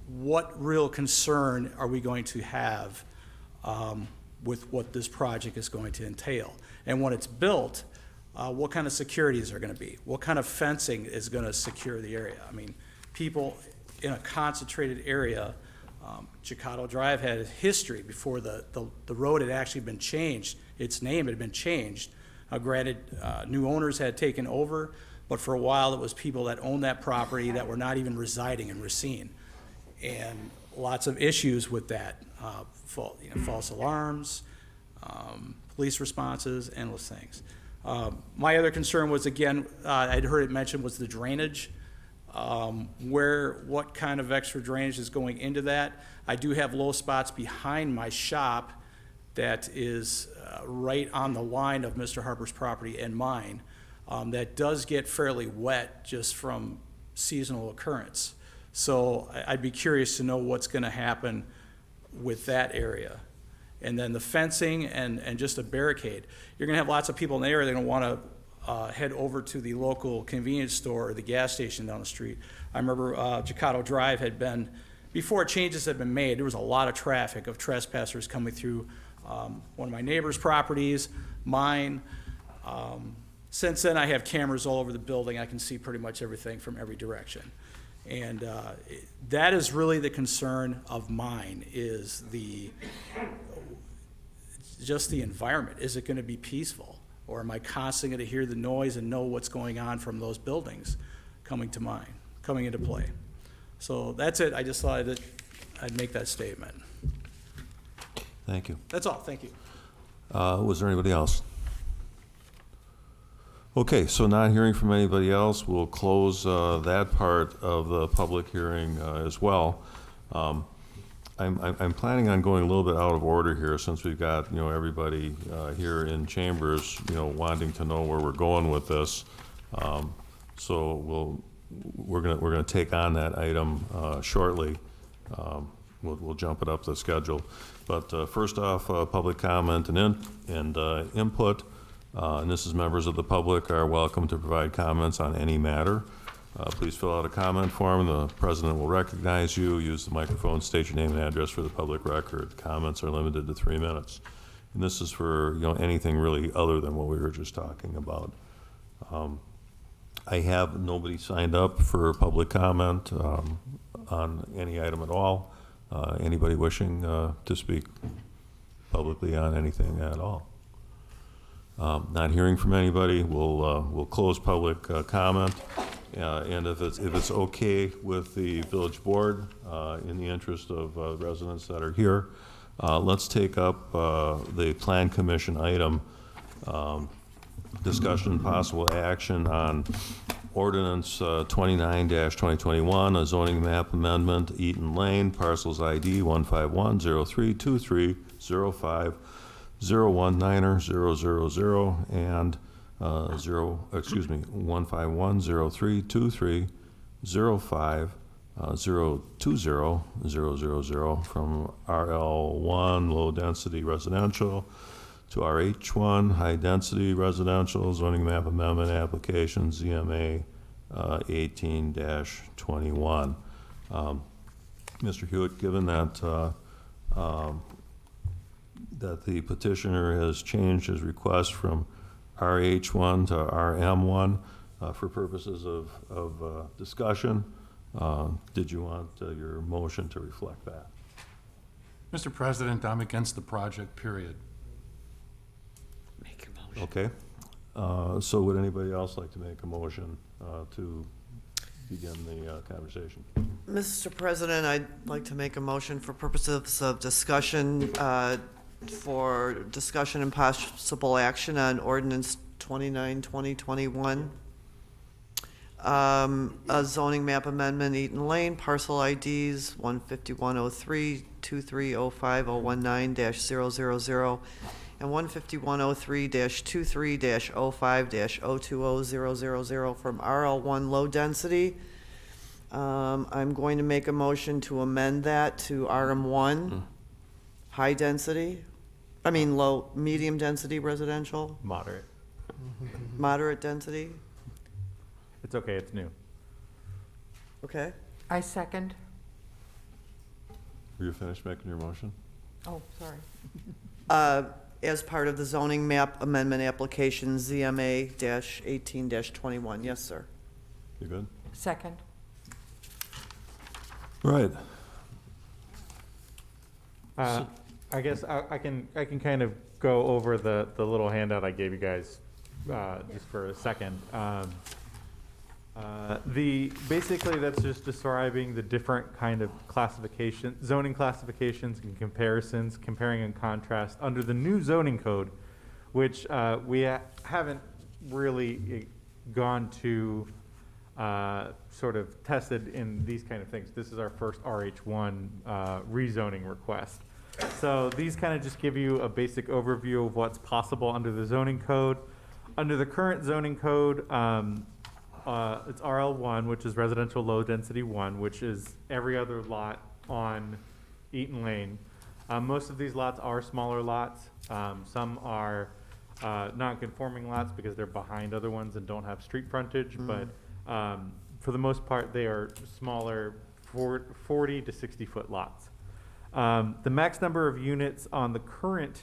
O: What real concern are we going to have with what this project is going to entail? And when it's built, what kind of securities are going to be? What kind of fencing is going to secure the area? People in a concentrated area, Chicado Drive had a history before the road had actually been changed. Its name had been changed. Granted, new owners had taken over, but for a while it was people that owned that property that were not even residing in Racine. And lots of issues with that, false alarms, police responses, endless things. My other concern was, again, I'd heard it mentioned, was the drainage. What kind of extra drainage is going into that? I do have low spots behind my shop that is right on the line of Mr. Harper's property and mine. That does get fairly wet just from seasonal occurrence. So I'd be curious to know what's going to happen with that area. and then the fencing and just a barricade. You're gonna have lots of people in the area, they're gonna wanna head over to the local convenience store or the gas station down the street. I remember Jacato Drive had been, before changes had been made, there was a lot of traffic of trespassers coming through one of my neighbor's properties, mine. Since then, I have cameras all over the building. I can see pretty much everything from every direction. And that is really the concern of mine, is just the environment. Is it going to be peaceful? Or am I constantly going to hear the noise and know what's going on from those buildings coming into play? So that's it. I just thought that I'd make that statement.
A: Thank you.
O: That's all. Thank you.
A: Was there anybody else? Okay, so not hearing from anybody else, we'll close that part of the public hearing as well. I'm planning on going a little bit out of order here, since we've got, you know, everybody here in chambers, you know, wanting to know where we're going with this. So we're gonna take on that item shortly. We'll jump it up the schedule. But first off, public comment and input. And this is members of the public are welcome to provide comments on any matter. Please fill out a comment form. The president will recognize you. Use the microphone, state your name and address for the public record. Comments are limited to 3 minutes. And this is for, you know, anything really other than what we were just talking about. I have nobody signed up for public comment on any item at all. Anybody wishing to speak publicly on anything at all? Not hearing from anybody, we'll close public comment. And if it's okay with the village board, in the interest of residents that are here, let's take up the plan commission item, discussion and possible action on ordinance 29-2021, a zoning map amendment, Eaton Lane, parcels ID 151032305. 019er000 and 151032305 from RL1 low density residential to RH1 high density residential zoning map amendment application ZMA 18-21. Mr. Hewitt, given that that the petitioner has changed his request from RH1 to RM1 for purposes of discussion. Did you want your motion to reflect that?
C: Mr. President, I'm against the project, period.
H: Make a motion.
A: Okay. So would anybody else like to make a motion to begin the conversation?
H: Mr. President, I'd like to make a motion for purposes of discussion, for discussion and possible action on ordinance 29-2021. A zoning map amendment, Eaton Lane, parcel IDs 15103-2305-019-000 and 15103-23-05-020-000 from RL1 low density. I'm going to make a motion to amend that to RM1 high density. I mean medium density residential,
P: Moderate.
H: moderate density.
P: It's okay, it's new.
H: Okay.
B: I second.
A: Were you finished making your motion?
B: Oh, sorry.
H: As part of the zoning map amendment application ZMA-18-21. Yes, sir.
A: You good?
B: Second.
A: Right.
P: I guess I can kind of go over the little handout I gave you guys just for a second. Basically that's just describing the different kind of zoning classifications and comparisons, comparing and contrast under the new zoning code, which we haven't really gone to sort of tested in these kind of things. This is our first RH1 rezoning request. So these kind of just give you a basic overview of what's possible under the zoning code. Under the current zoning code, it's RL1, which is residential low density 1, which is every other lot on Eaton Lane. Most of these lots are smaller lots. Some are non-conforming lots because they're behind other ones and don't have street frontage, but for the most part, they are smaller 40 to 60-foot lots. The max number of units on the current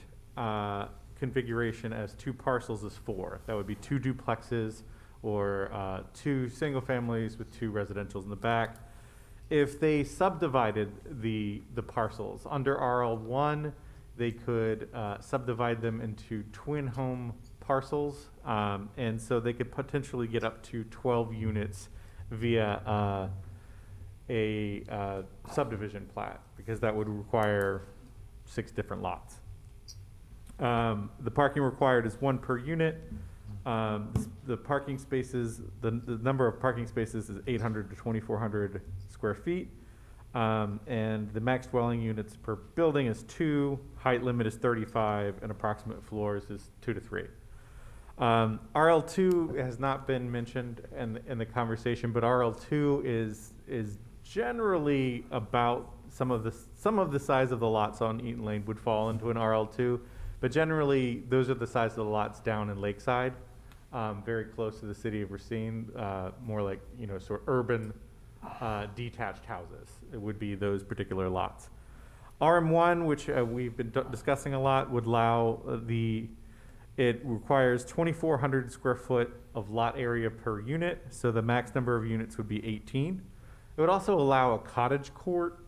P: configuration as 2 parcels is 4. That would be 2 duplexes or 2 single families with 2 residentials in the back. If they subdivided the parcels under RL1, they could subdivide them into twin home parcels, and so they could potentially get up to 12 units via a subdivision plat, because that would require 6 different lots. The parking required is 1 per unit. The parking spaces, the number of parking spaces is 800 to 2,400 square feet. And the max dwelling units per building is 2, height limit is 35, and approximate floors is 2 to 3. RL2 has not been mentioned in the conversation, but RL2 is generally about some of the size of the lots on Eaton Lane would fall into an RL2, but generally those are the size of the lots down in Lakeside, very close to the city of Racine, more like, sort of urban detached houses. It would be those particular lots. RM1, which we've been discussing a lot, would allow it requires 2,400 square foot of lot area per unit, so the max number of units would be 18. It would also allow a cottage court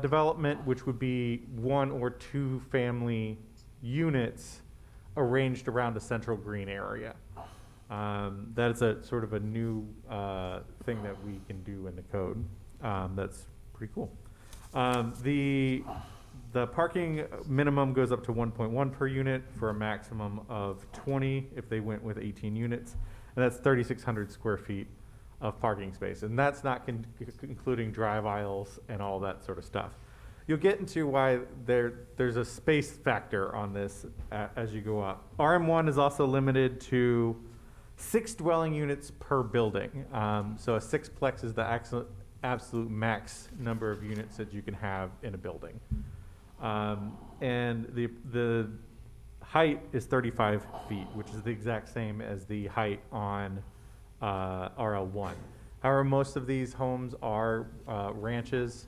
P: development, which would be 1 or 2 family units arranged around a central green area. That is a sort of a new thing that we can do in the code. That's pretty cool. The parking minimum goes up to 1.1 per unit for a maximum of 20 if they went with 18 units. And that's 3,600 square feet of parking space. And that's not including drive aisles and all that sort of stuff. You'll get into why there's a space factor on this as you go up. RM1 is also limited to 6 dwelling units per building. So a 6-plex is the absolute max number of units that you can have in a building. And the height is 35 feet, which is the exact same as the height on RL1. However, most of these homes are ranches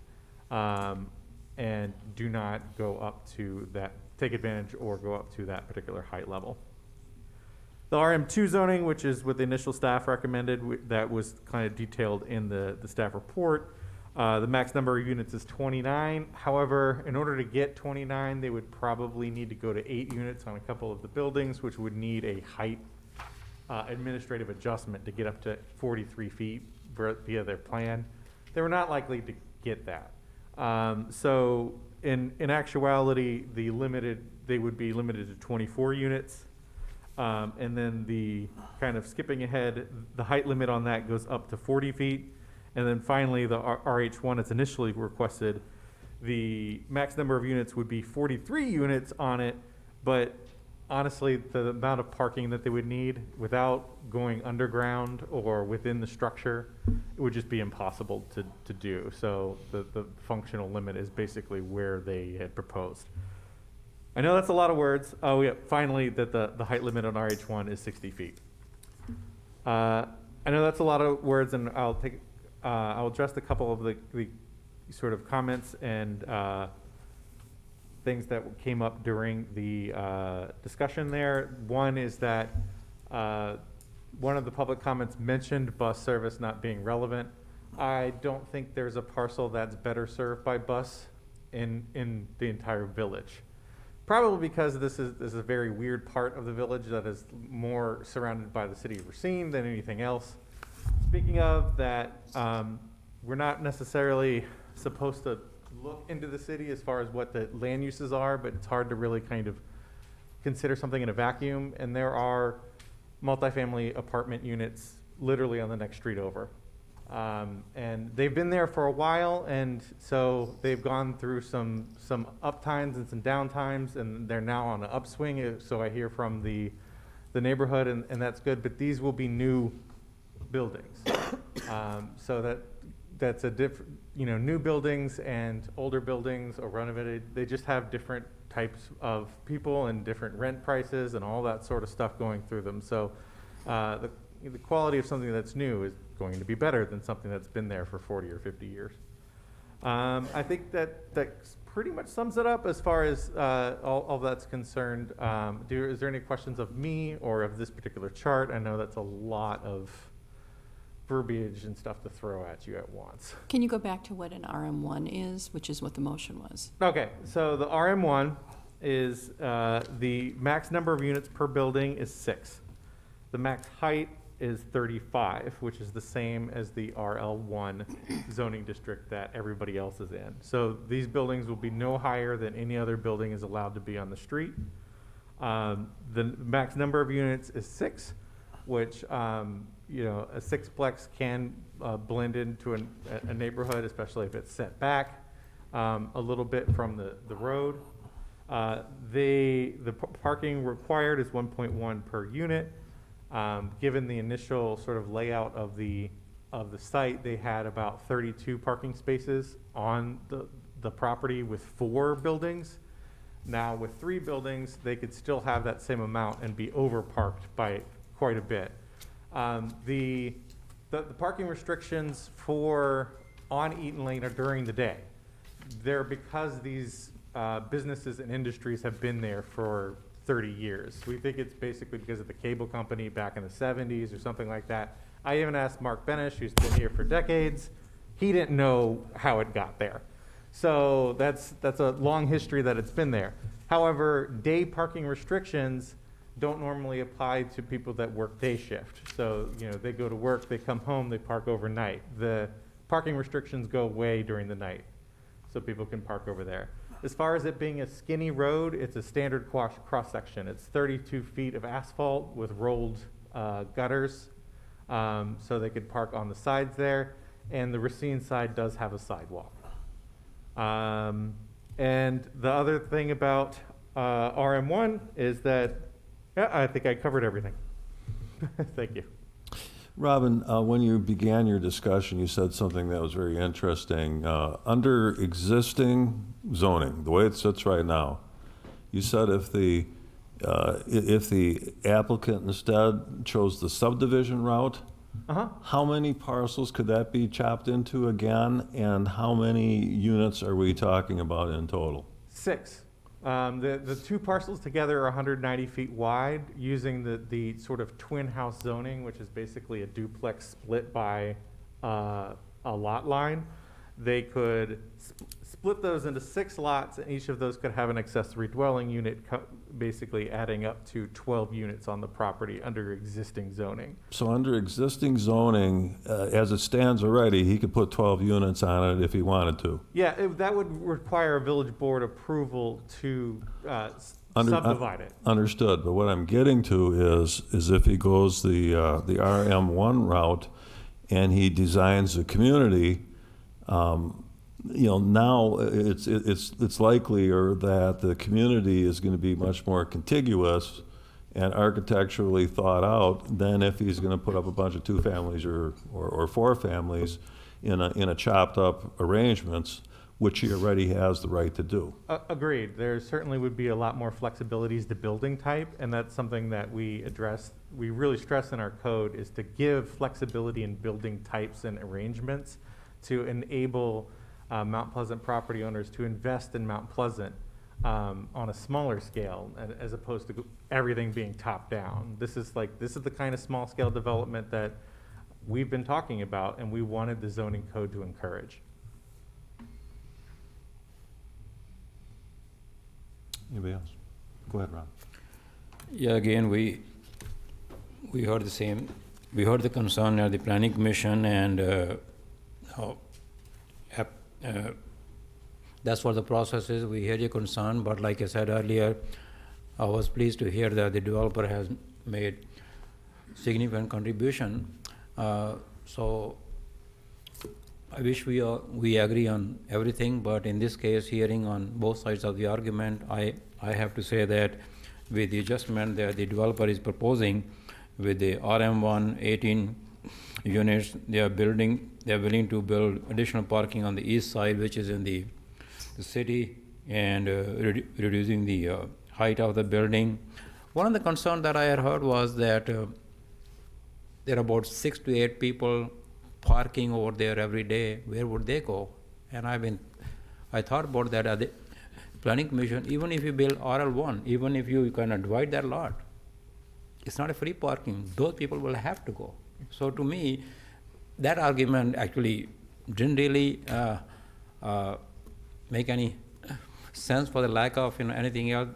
P: and do not go up to that, take advantage or go up to that particular height level. The RM2 zoning, which is what the initial staff recommended, that was kind of detailed in the staff report. The max number of units is 29. However, in order to get 29, they would probably need to go to 8 units on a couple of the buildings, which would need a height administrative adjustment to get up to 43 feet via their plan. They were not likely to get that. So in actuality, they would be limited to 24 units. And then the kind of skipping ahead, the height limit on that goes up to 40 feet. And then finally, the RH1 that's initially requested, the max number of units would be 43 units on it, but honestly, the amount of parking that they would need without going underground or within the structure, it would just be impossible to do. So the functional limit is basically where they had proposed. I know that's a lot of words. Oh yeah, finally, that the height limit on RH1 is 60 feet. I know that's a lot of words, and I'll address a couple of the sort of comments and things that came up during the discussion there. One is that one of the public comments mentioned bus service not being relevant. I don't think there's a parcel that's better served by bus in the entire village. Probably because this is a very weird part of the village that is more surrounded by the city of Racine than anything else. Speaking of that, we're not necessarily supposed to look into the city as far as what the land uses are, but it's hard to really kind of consider something in a vacuum. And there are multifamily apartment units literally on the next street over. And they've been there for a while, and so they've gone through some up times and some down times, and they're now on an upswing, so I hear from the neighborhood, and that's good, but these will be new buildings. So that that's a different, new buildings and older buildings or renovated, they just have different types of people and different rent prices and all that sort of stuff going through them. So the quality of something that's new is going to be better than something that's been there for 40 or 50 years. I think that pretty much sums it up as far as all that's concerned. Is there any questions of me or of this particular chart? I know that's a lot of verbiage and stuff to throw at you at once.
Q: Can you go back to what an RM1 is, which is what the motion was?
P: Okay, so the RM1 is the max number of units per building is 6. The max height is 35, which is the same as the RL1 zoning district that everybody else is in. So these buildings will be no higher than any other building is allowed to be on the street. The max number of units is 6, which a sixplex can blend into a neighborhood, especially if it's set back a little bit from the road. The parking required is 1.1 per unit. Given the initial sort of layout of the site, they had about 32 parking spaces on the property with 4 buildings. Now with 3 buildings, they could still have that same amount and be overparked by quite a bit. The parking restrictions on Eaton Lane are during the day. They're because these businesses and industries have been there for 30 years. We think it's basically because of the cable company back in the 70s or something like that. I even asked Mark Benish, who's been here for decades. He didn't know how it got there. So that's a long history that it's been there. However, day parking restrictions don't normally apply to people that work day shift. So, they go to work, they come home, they park overnight. The parking restrictions go away during the night, so people can park over there. As far as it being a skinny road, it's a standard cross-section. It's 32 feet of asphalt with rolled gutters, so they could park on the sides there. And the Racine side does have a sidewalk. And the other thing about RM1 is that, I think I covered everything. Thank you.
A: Robin, when you began your discussion, you said something that was very interesting. Under existing zoning, the way it sits right now, you said if the applicant instead chose the subdivision route, how many parcels could that be chopped into again, and how many units are we talking about in total?
P: 6. The 2 parcels together are 190 feet wide, using the sort of twin house zoning, which is basically a duplex split by a lot line. They could split those into 6 lots, and each of those could have an accessory dwelling unit, basically adding up to 12 units on the property under existing zoning.
A: So under existing zoning, as it stands already, he could put 12 units on it if he wanted to.
P: Yeah, that would require a village board approval to subdivide it.
A: Understood, but what I'm getting to is if he goes the RM1 route and he designs a community, now it's likelier that the community is going to be much more contiguous and architecturally thought out than if he's going to put up a bunch of 2 families or 4 families in a chopped up arrangements, which he already has the right to do.
P: Agreed. There certainly would be a lot more flexibilities to building type, and that's something that we really stress in our code, is to give flexibility in building types and arrangements to enable Mount Pleasant property owners to invest in Mount Pleasant on a smaller scale, as opposed to everything being top down. This is the kind of small scale development that we've been talking about, and we wanted the zoning code to encourage.
A: Anybody else? Go ahead, Ron.
I: Yeah, again, we heard the same. We heard the concern at the planning commission, and that's what the process is. We hear your concern, but like I said earlier, I was pleased to hear that the developer has made significant contribution. So I wish we agree on everything, but in this case, hearing on both sides of the argument, I have to say that with the adjustment that the developer is proposing with the RM1 18 units. They are willing to build additional parking on the east side, which is in the city, and reducing the height of the building. One of the concerns that I had heard was that there are about 6 to 8 people parking over there every day. Where would they go? And I thought about that at the Planning Commission. Even if you build RL1, even if you kind of divide that lot, it's not a free parking. Those people will have to go. So to me, that argument actually didn't really make any sense for the lack of anything else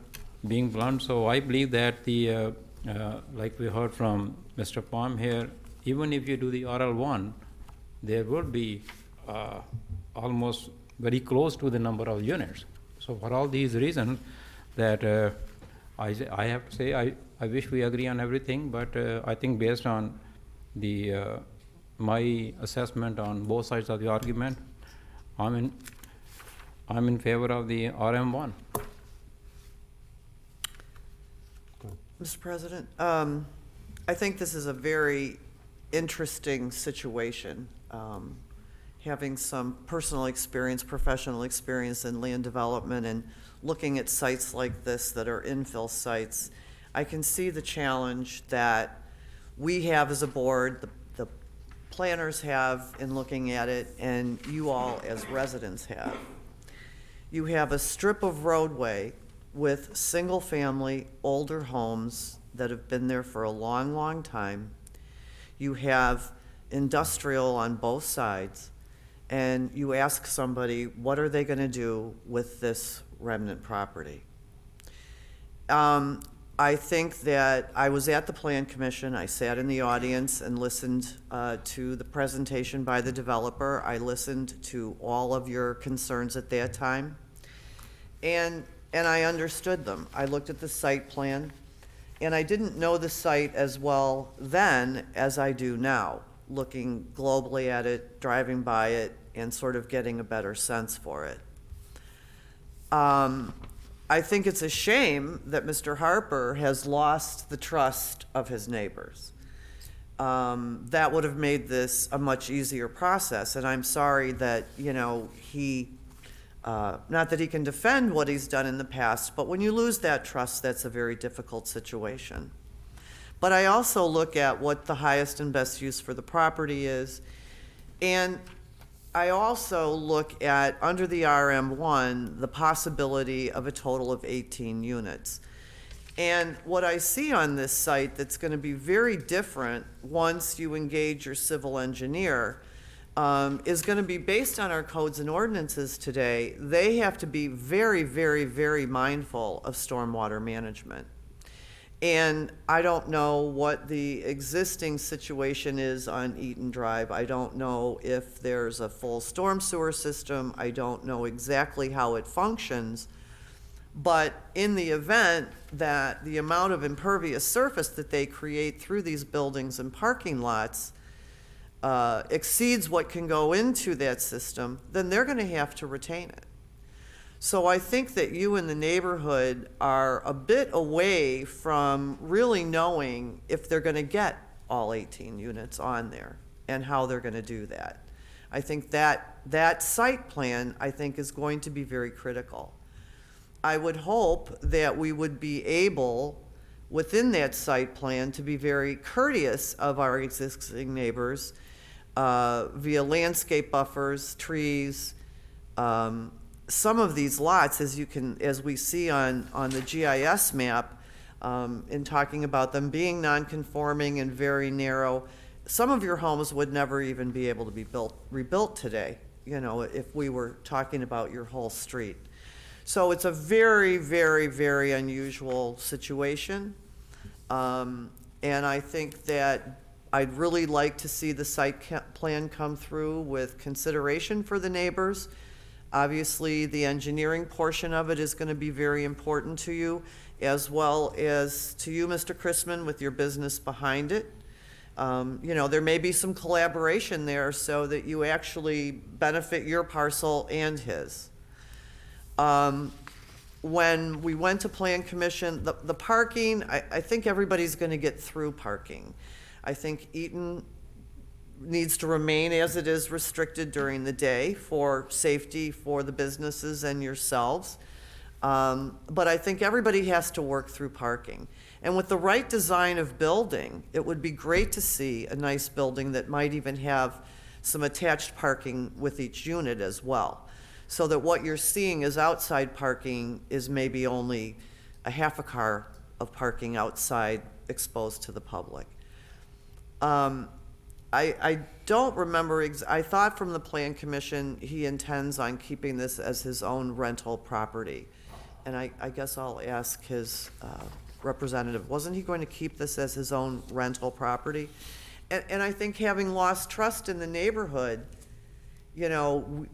I: being blunt. So I believe that the like we heard from Mr. Palm here, even if you do the RL1, there would be almost very close to the number of units. So for all these reasons, that I have to say I wish we agree on everything, but I think based on the my assessment on both sides of the argument, I'm in favor of the RM1.
H: Mr. President, I think this is a very interesting situation. Having some personal experience, professional experience in land development and looking at sites like this that are infill sites, I can see the challenge that we have as a board, the planners have in looking at it, and you all as residents have. You have a strip of roadway with single-family, older homes that have been there for a long, long time. You have industrial on both sides, and you ask somebody, what are they going to do with this remnant property? I think that I was at the Plan Commission. I sat in the audience and listened to the presentation by the developer. I listened to all of your concerns at that time, and I understood them. I looked at the site plan, and I didn't know the site as well then as I do now, looking globally at it, driving by it, and sort of getting a better sense for it. I think it's a shame that Mr. Harper has lost the trust of his neighbors. That would have made this a much easier process, and I'm sorry that, he, not that he can defend what he's done in the past, but when you lose that trust, that's a very difficult situation. But I also look at what the highest and best use for the property is, and I also look at, under the RM1, the possibility of a total of 18 units. And what I see on this site that's going to be very different once you engage your civil engineer is going to be based on our codes and ordinances today. They have to be very, very, very mindful of stormwater management. And I don't know what the existing situation is on Eaton Drive. I don't know if there's a full storm sewer system. I don't know exactly how it functions. But in the event that the amount of impervious surface that they create through these buildings and parking lots exceeds what can go into that system, then they're going to have to retain it. So I think that you in the neighborhood are a bit away from really knowing if they're going to get all 18 units on there and how they're going to do that. I think that site plan, I think, is going to be very critical. I would hope that we would be able, within that site plan, to be very courteous of our existing neighbors via landscape buffers, trees. Some of these lots, as we see on the GIS map, in talking about them being non-conforming and very narrow, some of your homes would never even be able to be rebuilt today, if we were talking about your whole street. So it's a very, very, very unusual situation. And I think that I'd really like to see the site plan come through with consideration for the neighbors. Obviously, the engineering portion of it is going to be very important to you, as well as to you, Mr. Chrisman, with your business behind it. There may be some collaboration there so that you actually benefit your parcel and his. When we went to Plan Commission, the parking, I think everybody's going to get through parking. I think Eaton needs to remain as it is, restricted during the day for safety for the businesses and yourselves. But I think everybody has to work through parking. And with the right design of building, it would be great to see a nice building that might even have some attached parking with each unit as well. So that what you're seeing is outside parking is maybe only a half a car of parking outside exposed to the public. I don't remember, I thought from the Plan Commission, he intends on keeping this as his own rental property. And I guess I'll ask his representative, wasn't he going to keep this as his own rental property? And I think having lost trust in the neighborhood, you know,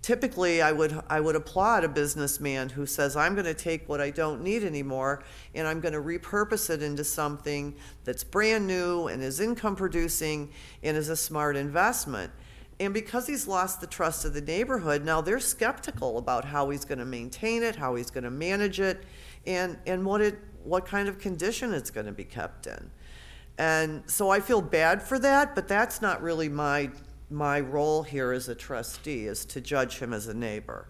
H: typically I would applaud a businessman who says, I'm going to take what I don't need anymore and I'm going to repurpose it into something that's brand new and is income producing and is a smart investment. And because he's lost the trust of the neighborhood, now they're skeptical about how he's going to maintain it, how he's going to manage it, and what kind of condition it's going to be kept in. And so I feel bad for that, but that's not really my role here as a trustee, is to judge him as a neighbor.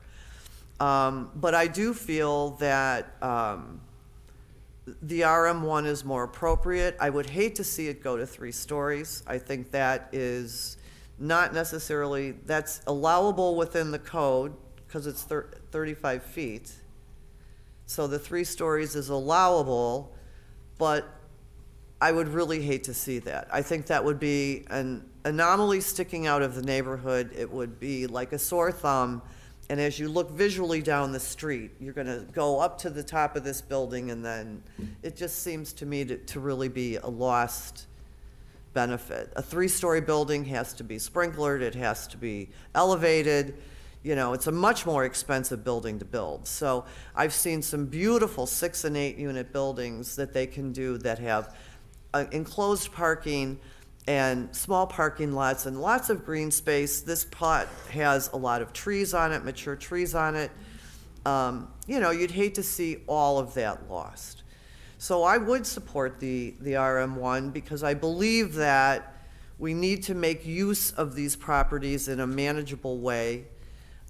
H: But I do feel that the RM1 is more appropriate. I would hate to see it go to 3 stories. I think that is not necessarily, that's allowable within the code because it's 35 feet. So the 3 stories is allowable, but I would really hate to see that. I think that would be an anomaly sticking out of the neighborhood. It would be like a sore thumb. And as you look visually down the street, you're going to go up to the top of this building, and then it just seems to me to really be a lost benefit. A 3-story building has to be sprinklered, it has to be elevated. You know, it's a much more expensive building to build. So I've seen some beautiful 6 and 8 unit buildings that they can do that have enclosed parking and small parking lots and lots of green space. This plot has a lot of trees on it, mature trees on it. You know, you'd hate to see all of that lost. So I would support the RM1 because I believe that we need to make use of these properties in a manageable way,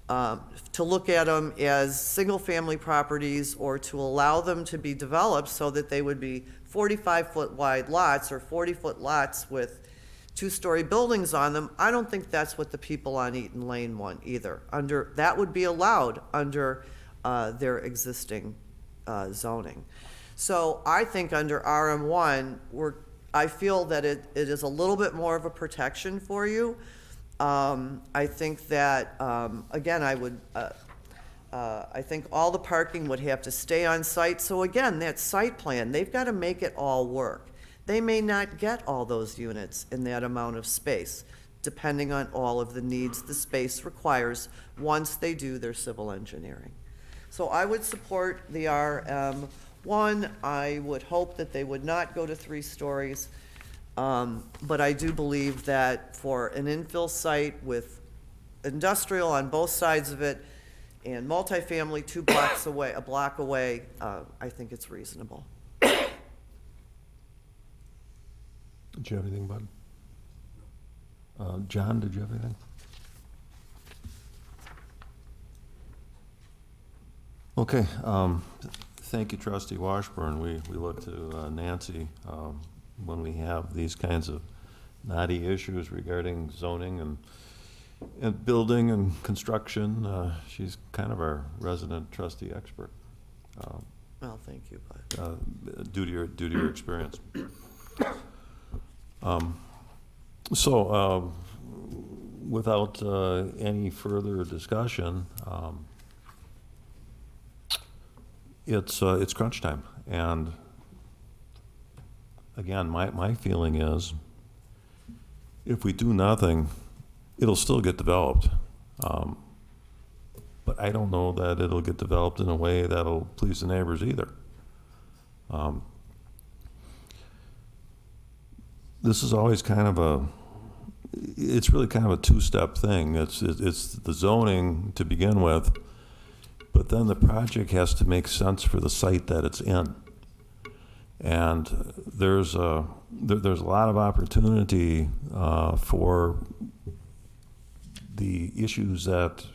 H: to look at them as single-family properties or to allow them to be developed so that they would be 45-foot wide lots or 40-foot lots with 2-story buildings on them. I don't think that's what the people on Eaton Lane want either. That would be allowed under their existing zoning. So I think under RM1, I feel that it is a little bit more of a protection for you. I think that, again, I think all the parking would have to stay on site. So again, that site plan, they've got to make it all work. They may not get all those units in that amount of space, depending on all of the needs the space requires once they do their civil engineering. So I would support the RM1. I would hope that they would not go to 3 stories. But I do believe that for an infill site with industrial on both sides of it and multifamily 2 blocks away, a block away, I think it's reasonable.
A: Did you have anything, Bud? John, did you have anything? Okay. Thank you, Trustee Washburn. We look to Nancy when we have these kinds of knotty issues regarding zoning and building and construction. She's kind of our resident trustee expert.
H: Well, thank you, Bud.
A: Due to your experience. So, without any further discussion, it's crunch time, and again, my feeling is, if we do nothing, it'll still get developed. But I don't know that it'll get developed in a way that'll please the neighbors either. This is always kind of it's really kind of a 2-step thing. It's the zoning to begin with, but then the project has to make sense for the site that it's in. And there's a lot of opportunity for the issues that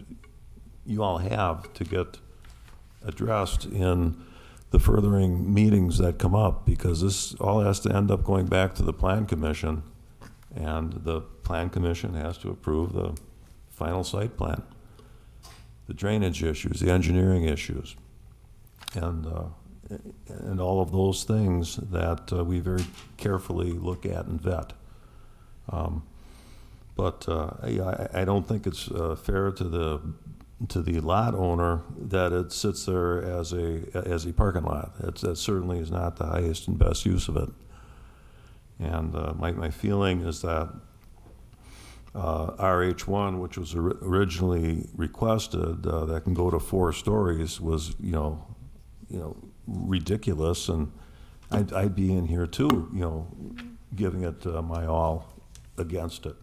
A: you all have to get addressed in the furthering meetings that come up, because this all has to end up going back to the Plan Commission, and the Plan Commission has to approve the final site plan, the drainage issues, the engineering issues, and all of those things that we very carefully look at and vet. But I don't think it's fair to the lot owner that it sits there as a parking lot. That certainly is not the highest and best use of it. And my feeling is that RH1, which was originally requested, that can go to 4 stories, was ridiculous, and I'd be in here too, giving it my all against it,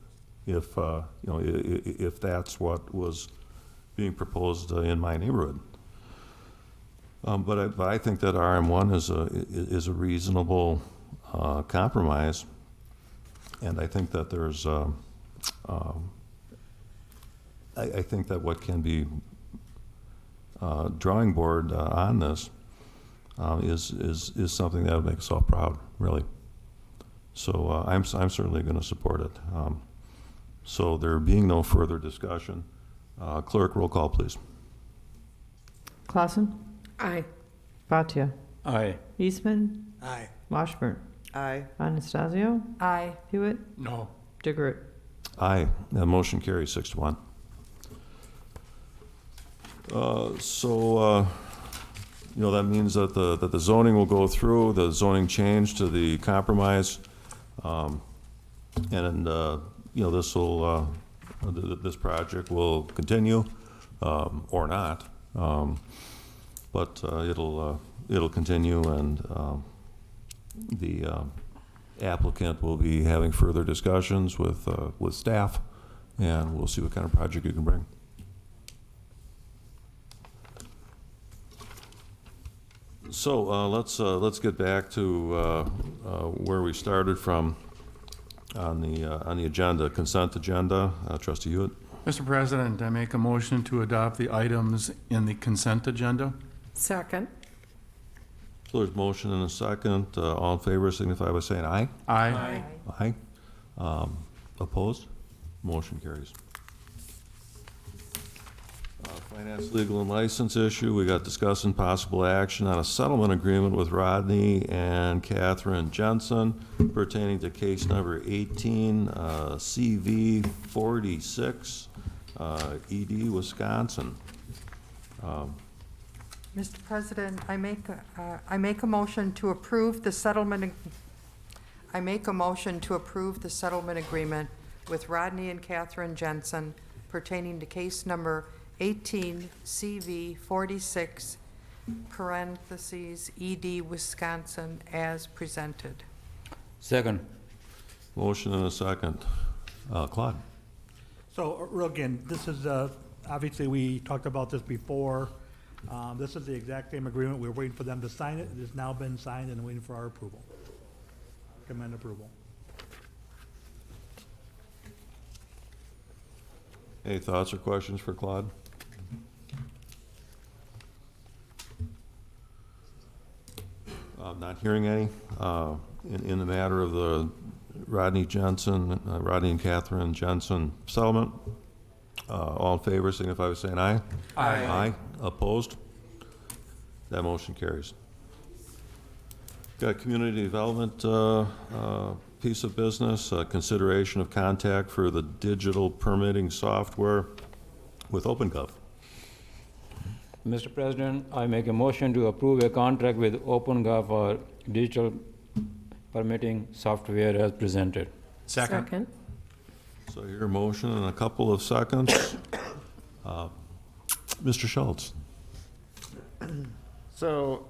A: if if that's what was being proposed in my neighborhood. But I think that RM1 is a reasonable compromise, and I think that there's I think that what can be drawing board on this is something that would make us all proud, really. So I'm certainly going to support it. So there being no further discussion, clerk, roll call, please.
B: Clausen? Aye. Bhatia?
I: Aye.
B: Eastman?
M: Aye.
B: Washburn?
H: Aye.
B: Anastasio? Aye. Hewitt?
M: No.
B: DeGroot?
A: Aye. That motion carries 6-1. That means that the zoning will go through, the zoning change to the compromise, and this project will continue or not, but it'll continue, and the applicant will be having further discussions with staff, and we'll see what kind of project you can bring. So let's get back to where we started from on the agenda, consent agenda. Trustee Hewitt.
C: Mr. President, I make a motion to adopt the items in the consent agenda.
B: Second.
A: So there's motion and a second. All in favor signify by saying aye.
C: Aye.
A: Aye. Opposed? Motion carries. Finance, legal, and license issue. We got discussing possible action on a settlement agreement with Rodney and Catherine Jensen pertaining to case number 18, CV 46, ED, Wisconsin.
B: Mr. President, I make a motion to approve the settlement. I make a motion to approve the settlement agreement with Rodney and Catherine Jensen pertaining to case number 18 CV 46 parentheses ED Wisconsin as presented.
I: Second.
A: Motion and a second. Claude.
R: So, again, this is, obviously, we talked about this before. This is the exact same agreement. We were waiting for them to sign it. It has now been signed and waiting for our approval. Recommend approval.
A: Any thoughts or questions for Claude? Not hearing any. In the matter of the Rodney and Catherine Jensen settlement, all in favor signify by saying aye.
C: Aye.
A: Aye. Opposed? That motion carries. Got community development piece of business, consideration of contact for the digital permitting software with OpenGov.
I: Mr. President, I make a motion to approve a contract with OpenGov for digital permitting software as presented.
B: Second.
A: So your motion in a couple of seconds. Mr. Schultz.
F: So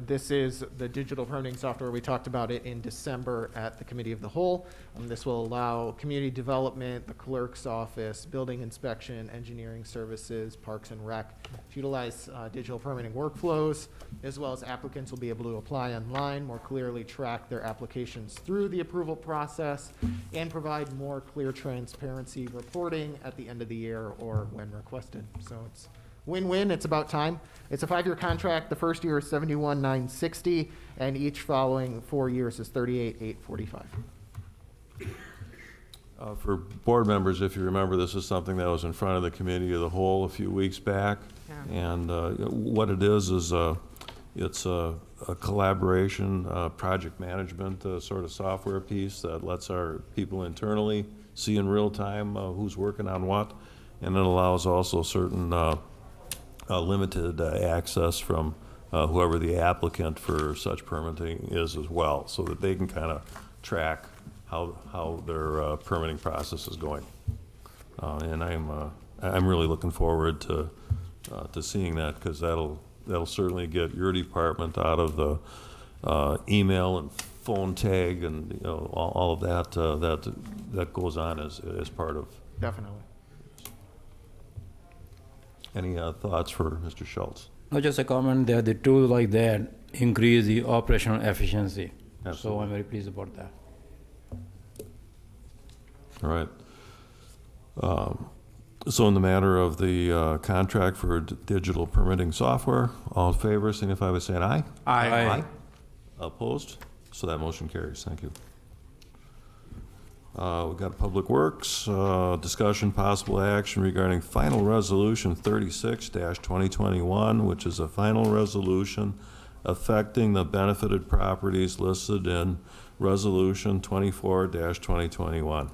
F: this is the digital permitting software. We talked about it in December at the Committee of the Whole. This will allow community development, the clerk's office, building inspection, engineering services, parks and rec to utilize digital permitting workflows, as well as applicants will be able to apply online, more clearly track their applications through the approval process, and provide more clear transparency reporting at the end of the year or when requested. So it's win-win. It's about time. It's a 5-year contract. The first year is $71,960, and each following 4 years is $38,845.
A: For board members, if you remember, this is something that was in front of the Committee of the Whole a few weeks back.
B: Yeah.
A: And what it is it's a collaboration, project management sort of software piece that lets our people internally see in real time who's working on what. And it allows also certain limited access from whoever the applicant for such permitting is as well, so that they can kind of track how their permitting process is going. And I'm really looking forward to seeing that, because that'll certainly get your department out of the email and phone tag and all of that that goes on as part of.
F: Definitely.
A: Any thoughts for Mr. Schultz?
I: No, just a comment that the tool like that increase the operational efficiency.
A: Absolutely.
I: So I'm very pleased about that.
A: All right. So in the matter of the contract for digital permitting software, all in favor signify by saying aye.
L: Aye.
A: Opposed? So that motion carries. Thank you. We've got Public Works, discussion possible action regarding final resolution 36-2021, which is a final resolution affecting the benefited properties listed in resolution 24-2021.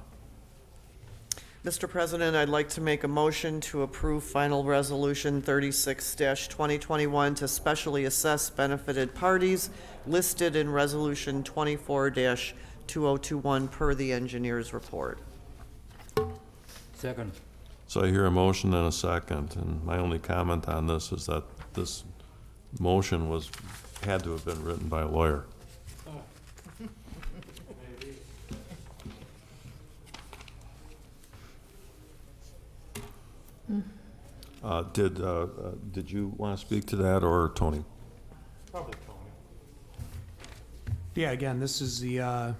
H: Mr. President, I'd like to make a motion to approve final resolution 36-2021 to specially assess benefited parties listed in resolution 24-2021 per the engineer's report.
I: Second.
A: So I hear a motion and a second, and my only comment on this is that this motion had to have been written by a lawyer. Did you want to speak to that, or Tony?
C: Probably Tony.
E: Yeah, again, this is the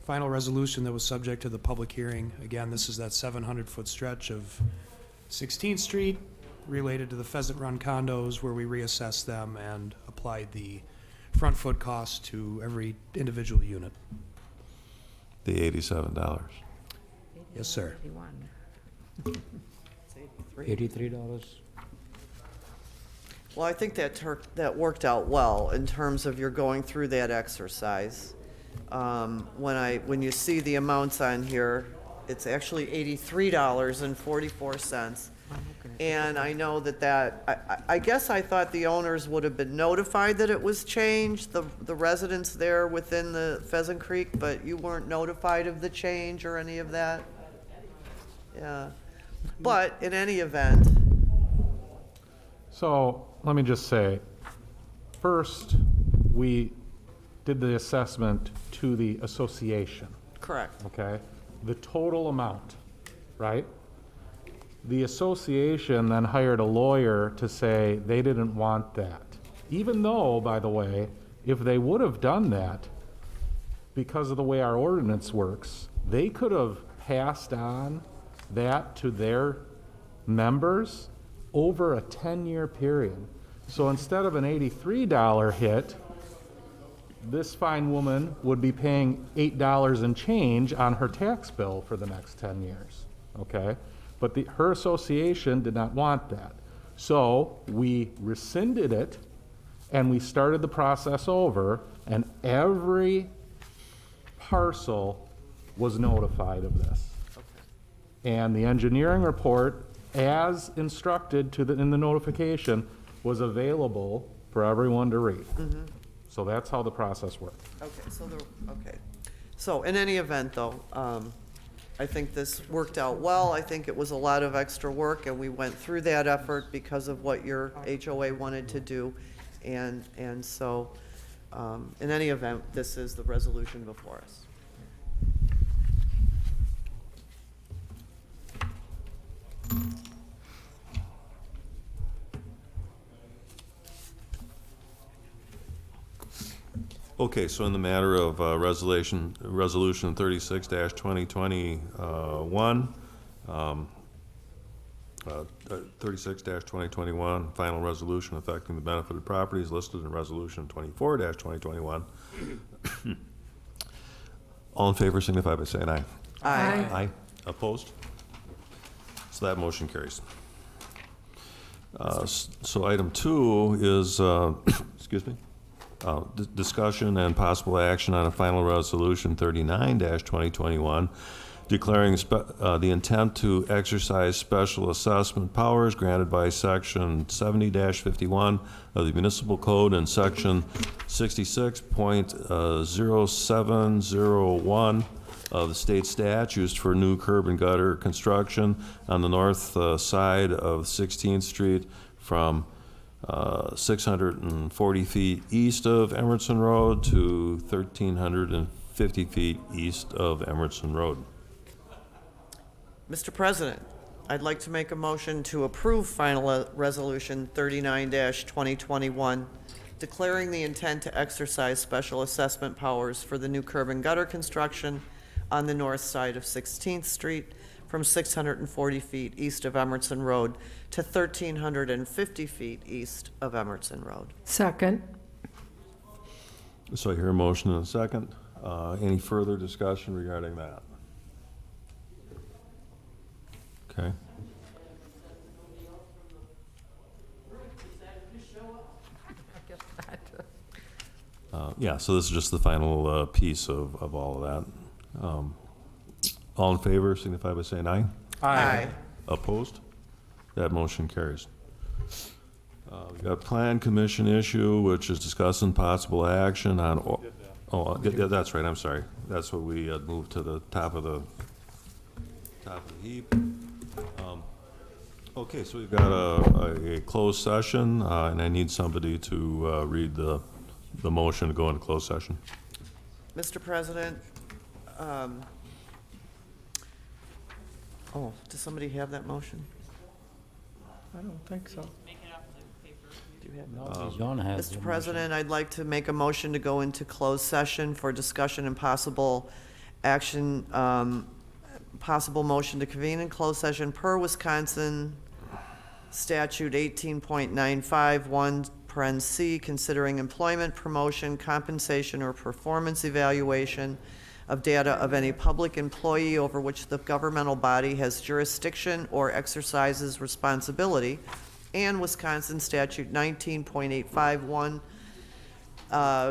E: final resolution that was subject to the public hearing. Again, this is that 700-foot stretch of 16th Street related to the Pheasant Run condos, where we reassessed them and applied the front foot cost to every individual unit.
A: The $87.
E: Yes, sir.
I: $83.
H: Well, I think that worked out well in terms of you're going through that exercise. When you see the amounts on here, it's actually $83.44. And I know I guess I thought the owners would have been notified that it was changed, the residents there within the Pheasant Creek, but you weren't notified of the change or any of that? Yeah. But in any event.
C: So let me just say, first, we did the assessment to the association,
H: Correct.
C: okay? The total amount, right? The association then hired a lawyer to say they didn't want that. Even though, by the way, if they would have done that, because of the way our ordinance works, they could have passed on that to their members over a 10-year period. So instead of an $83 hit, this fine woman would be paying $8 and change on her tax bill for the next 10 years, okay? But her association did not want that. So we rescinded it, and we started the process over, and every parcel was notified of this. And the engineering report, as instructed in the notification, was available for everyone to read. So that's how the process worked.
H: Okay. So in any event, though, I think this worked out well. I think it was a lot of extra work, and we went through that effort because of what your HOA wanted to do. And so, in any event, this is the resolution before us.
A: Okay, so in the matter of resolution 36-2021, 36-2021, final resolution affecting the benefited properties listed in resolution 24-2021. All in favor signify by saying aye.
H: Aye.
A: Aye. Opposed? So that motion carries. So item 2 is, excuse me, discussion and possible action on a final resolution 39-2021, declaring the intent to exercise special assessment powers granted by section 70-51 of the Municipal Code and section 66.0701 of the state statutes for new curb and gutter construction on the north side of 16th Street from 640 feet east of Emerson Road to 1,350 feet east of Emerson Road.
H: Mr. President, I'd like to make a motion to approve final resolution 39-2021, declaring the intent to exercise special assessment powers for the new curb and gutter construction on the north side of 16th Street from 640 feet east of Emerson Road to 1,350 feet east of Emerson Road.
B: Second.
A: So I hear a motion and a second. Any further discussion regarding that? Okay. Yeah, so this is just the final piece of all of that. All in favor signify by saying aye.
H: Aye.
A: Opposed? That motion carries. We've got Plan Commission issue, which is discussing possible action on, yeah, that's right, I'm sorry. That's what we had moved to the top of the heap. Okay, so we've got a closed session, and I need somebody to read the motion to go into closed session.
H: Mr. President, does somebody have that motion?
B: I don't think so.
H: Do you have
I: John has the
H: Mr.
I: motion.
H: President, I'd like to make a motion to go into closed session for discussion and possible action, possible motion to convene in closed session per Wisconsin Statute 18.95, 1, paren C, considering employment, promotion, compensation, or performance evaluation of data of any public employee over which the governmental body has jurisdiction or exercises responsibility, and Wisconsin Statute 19.851,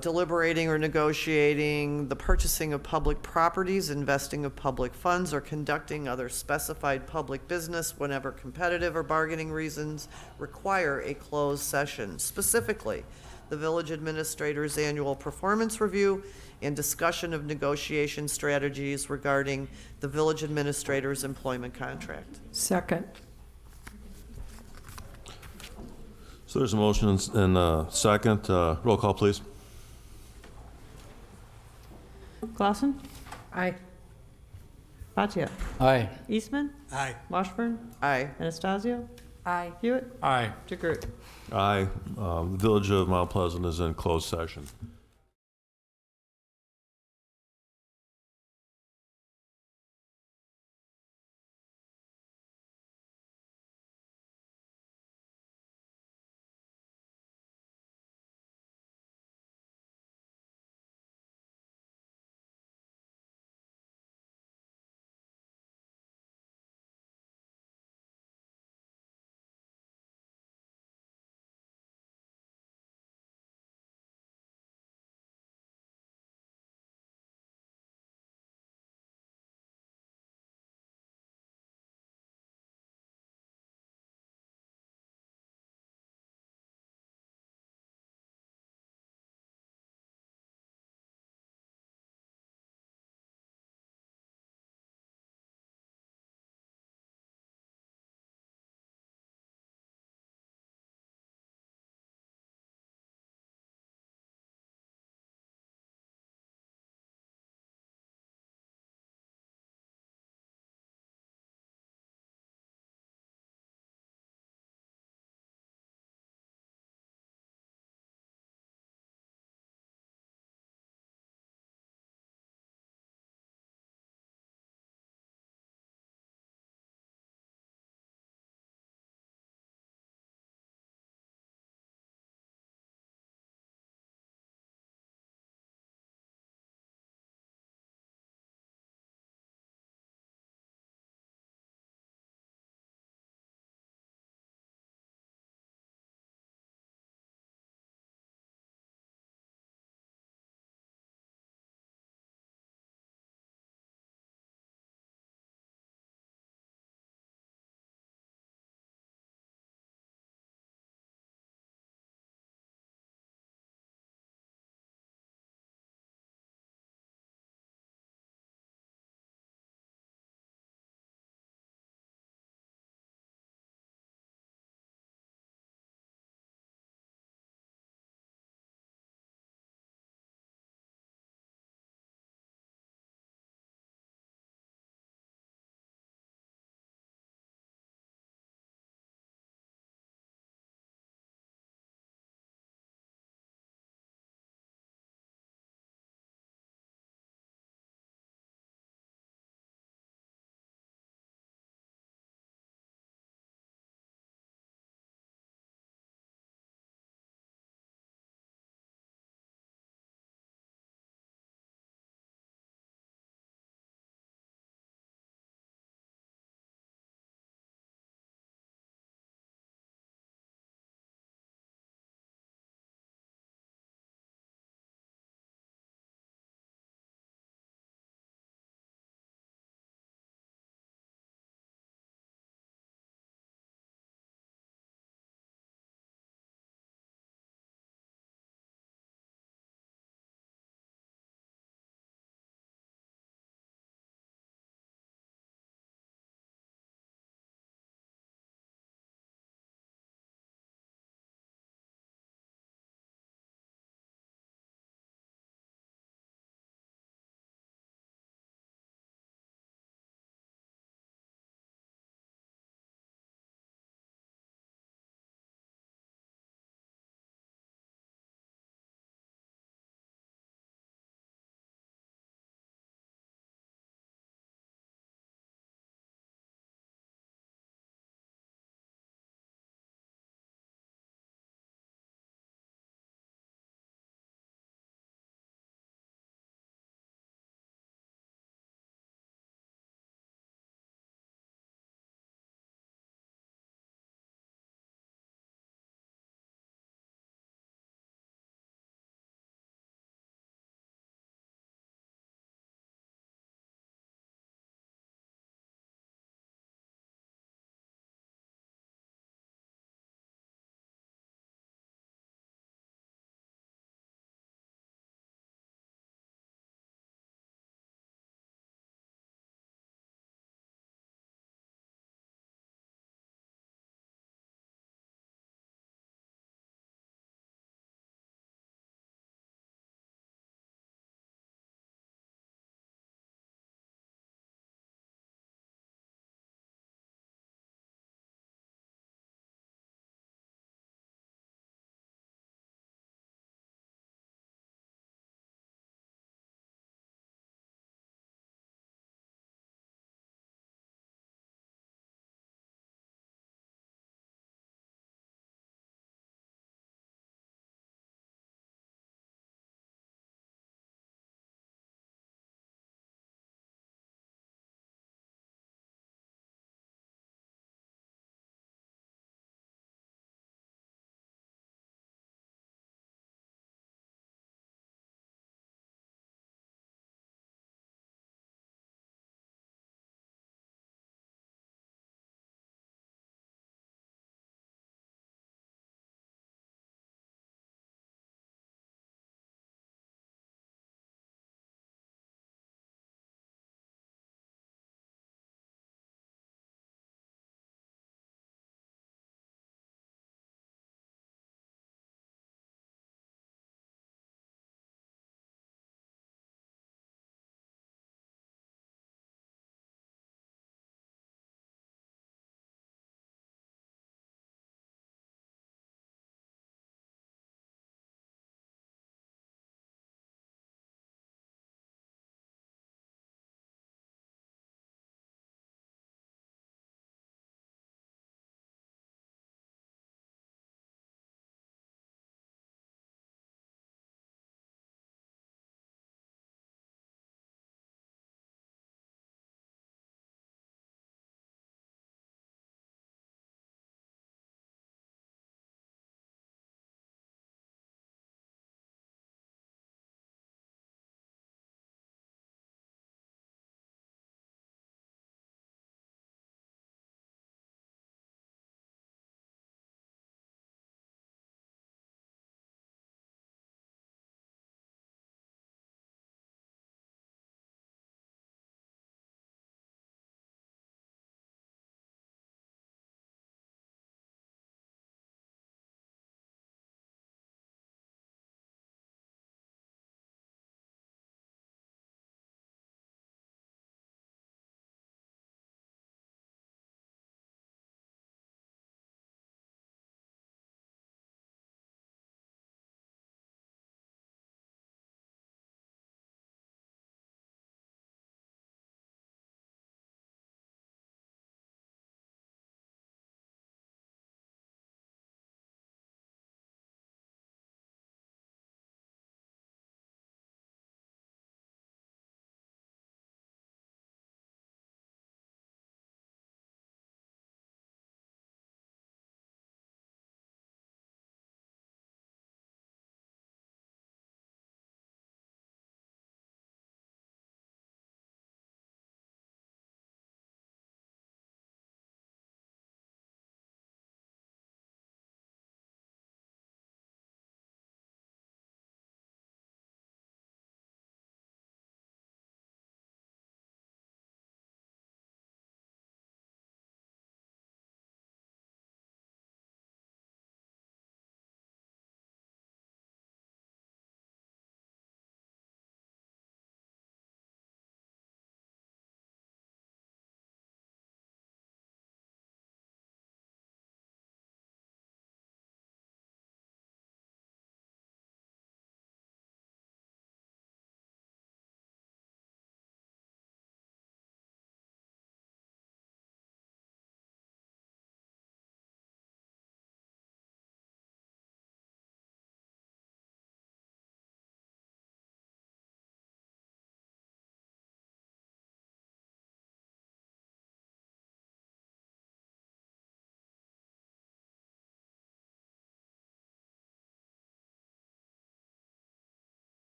H: deliberating or negotiating the purchasing of public properties, investing of public funds, or conducting other specified public business whenever competitive or bargaining reasons require a closed session. Specifically, the village administrator's annual performance review and discussion of negotiation strategies regarding the village administrator's employment contract.
B: Second.
A: So there's a motion and a second. Roll call, please.
S: Gustin?
B: Aye.
S: Bhatia?
I: Aye.
S: Eastman?
J: Aye.
S: Washburn?
H: Aye.
S: Anastasio?
B: Aye.
S: Hewitt?
C: Aye.
S: DeGroot?
A: Aye. The Village of Mount Pleasant is in closed session.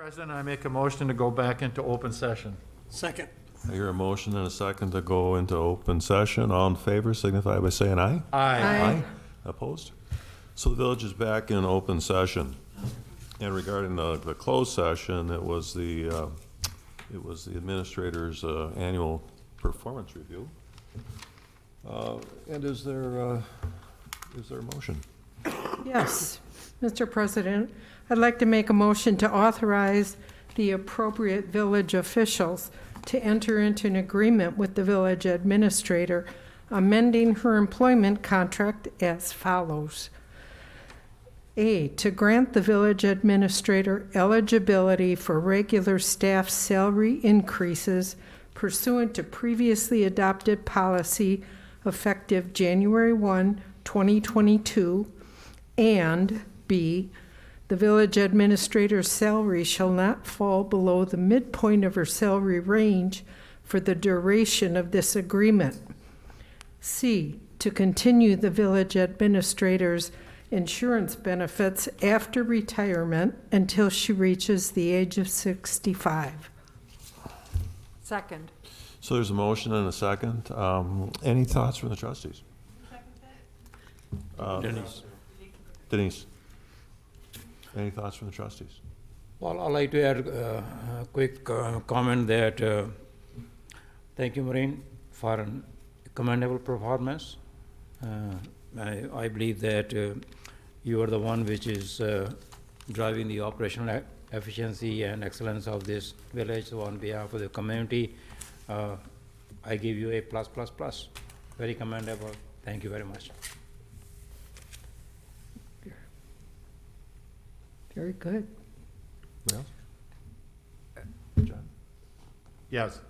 P: President, I make a motion to go back into open session.
O: Second.
A: I hear a motion and a second to go into open session. All in favor signify by saying aye.
P: Aye.
A: Opposed? So the village is back in open session. And regarding the closed session, it was the administrator's annual performance review. And is there a motion?
T: Yes, Mr. President, I'd like to make a motion to authorize the appropriate village officials to enter into an agreement with the village administrator, amending her employment contract as follows. A, to grant the village administrator eligibility for regular staff salary increases pursuant to previously adopted policy effective January 1, 2022, and B, the village administrator's salary shall not fall below the midpoint of her salary range for the duration of this agreement. C, to continue the village administrator's insurance benefits after retirement until she reaches the age of 65.
B: Second.
A: So there's a motion and a second. Any thoughts from the trustees? Denise, any thoughts from the trustees?
I: Well, I'd like to add a quick comment that thank you, Maureen, for a commendable performance. I believe that you are the one which is driving the operational efficiency and excellence of this village. So on behalf of the community, I give you a plus, plus, plus. Very commendable. Thank you very much.
T: Very good.
A: Well, John?
P: Yes.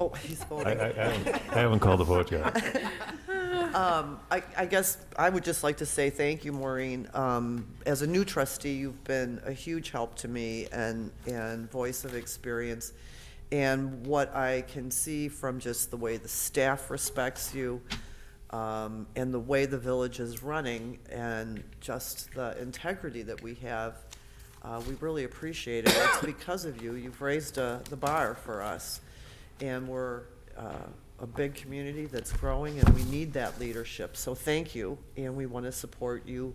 H: Oh, he's voting.
A: I haven't called the vote yet.
H: I guess I would just like to say thank you, Maureen. As a new trustee, you've been a huge help to me and voice of experience. And what I can see from just the way the staff respects you, and the way the village is running, and just the integrity that we have, we really appreciate it. It's because of you. You've raised the bar for us. And we're a big community that's growing, and we need that leadership. So thank you, and we want to support you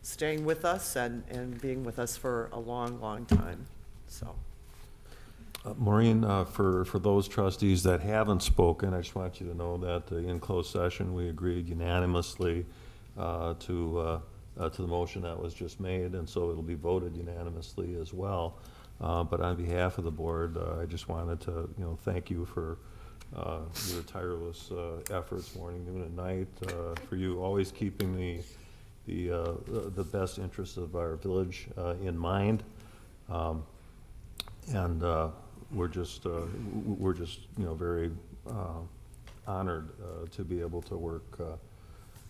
H: staying with us and being with us for a long, long time. So.
A: Maureen, for those trustees that haven't spoken, I just want you to know that in closed session, we agreed unanimously to the motion that was just made, and so it'll be voted unanimously as well. But on behalf of the board, I just wanted to, thank you for your tireless efforts, morning, noon, and night, for you always keeping the best interests of our village in mind, and we're just very honored to be able to work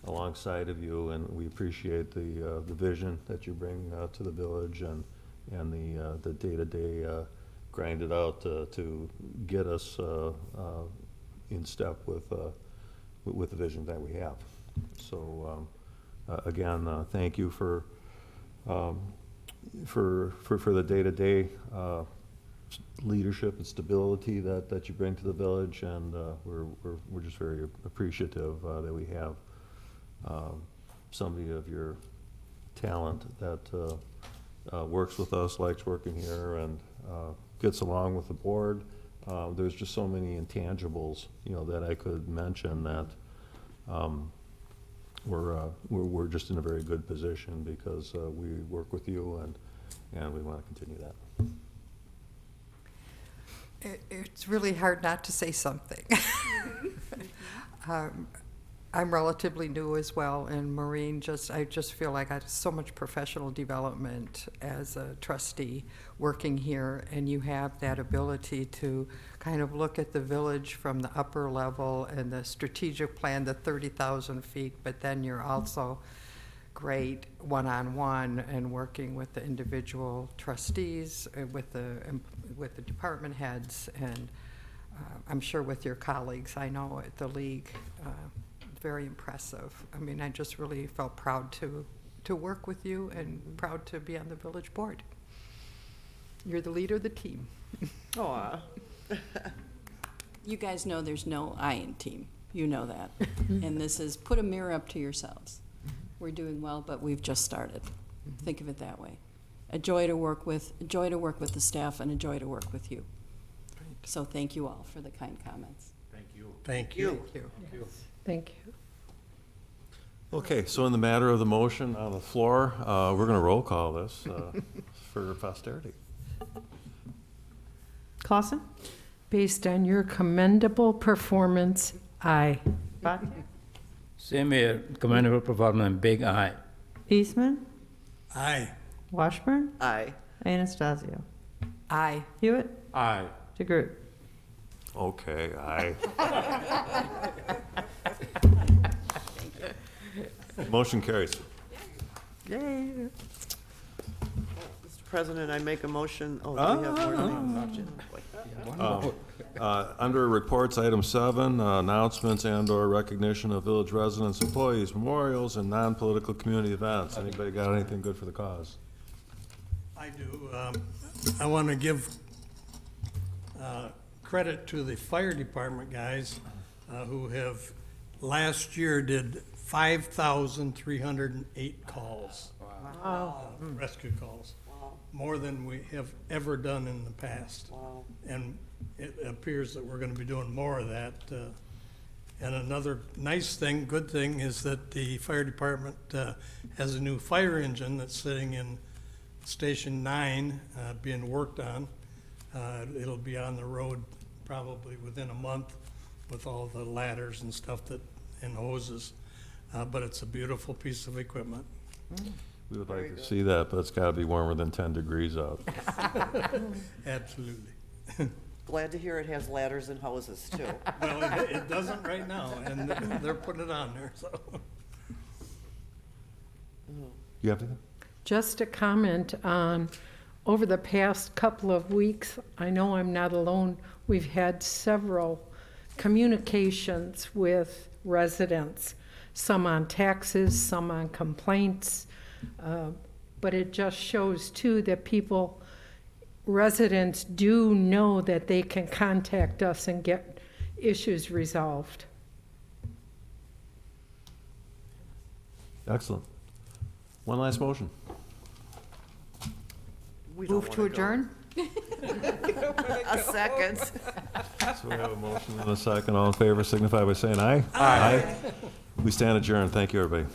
A: alongside of you, and we appreciate the vision that you bring to the village and the day-to-day grind it out to get us in step with the vision that we have. So again, thank you for the day-to-day leadership and stability that you bring to the village, and we're just very appreciative that we have somebody of your talent that works with us, likes working here, and gets along with the board. There's just so many intangibles, that I could mention that we're just in a very good position because we work with you, and we want to continue that.
B: It's really hard not to say something. I'm relatively new as well, and Maureen, I just feel like I had so much professional development as a trustee working here, and you have that ability to kind of look at the village from the upper level and the strategic plan, the 30,000 feet, but then you're also great one-on-one and working with the individual trustees, with the department heads, and I'm sure with your colleagues, I know at the league, very impressive. I mean, I just really felt proud to work with you and proud to be on the village board. You're the leader of the team.
H: Aw.
Q: You guys know there's no I in team. You know that. And this is, put a mirror up to yourselves. We're doing well, but we've just started. Think of it that way. A joy to work with the staff, and a joy to work with you. So thank you all for the kind comments.
N: Thank you.
H: Thank you.
T: Thank you.
A: Okay, so in the matter of the motion on the floor, we're going to roll call this for posterity.
T: Clausen? Based on your commendable performance, aye.
S: Bhatia?
I: Same here, commendable performance, big aye.
S: Eastman?
M: Aye.
S: Washburn?
H: Aye.
S: Anastasio?
B: Aye.
S: Hewitt?
C: Aye.
S: DeGroot?
A: Okay, aye. Motion carries.
H: Yay. Mr. President, I make a motion, oh, do we have more things?
A: Under reports, item 7, announcements and/or recognition of village residents, employees, memorials, and non-political community events. Anybody got anything good for the cause?
M: I do. I want to give credit to the fire department guys who have, last year did 5,308 calls.
H: Wow.
M: Rescue calls.
H: Wow.
M: More than we have ever done in the past.
H: Wow.
M: And it appears that we're going to be doing more of that. And another nice thing, good thing, is that the fire department has a new fire engine that's sitting in Station 9 being worked on. It'll be on the road probably within a month with all the ladders and stuff and hoses. But it's a beautiful piece of equipment.
A: We would like to see that, but it's got to be warmer than 10 degrees out.
M: Absolutely.
H: Glad to hear it has ladders and hoses, too.
M: Well, it doesn't right now, and they're putting it on there, so.
A: You have anything?
T: Just a comment on, over the past couple of weeks, I know I'm not alone, we've had several communications with residents, some on taxes, some on complaints, but it just shows too that residents do know that they can contact us and get issues resolved.
A: Excellent. One last motion.
H: We don't
B: Move to
H: wanna go.
B: adjourn?
H: A second.
A: So we have a motion and a second. All in favor signify by saying aye. Aye. We stand adjourned. Thank you, everybody.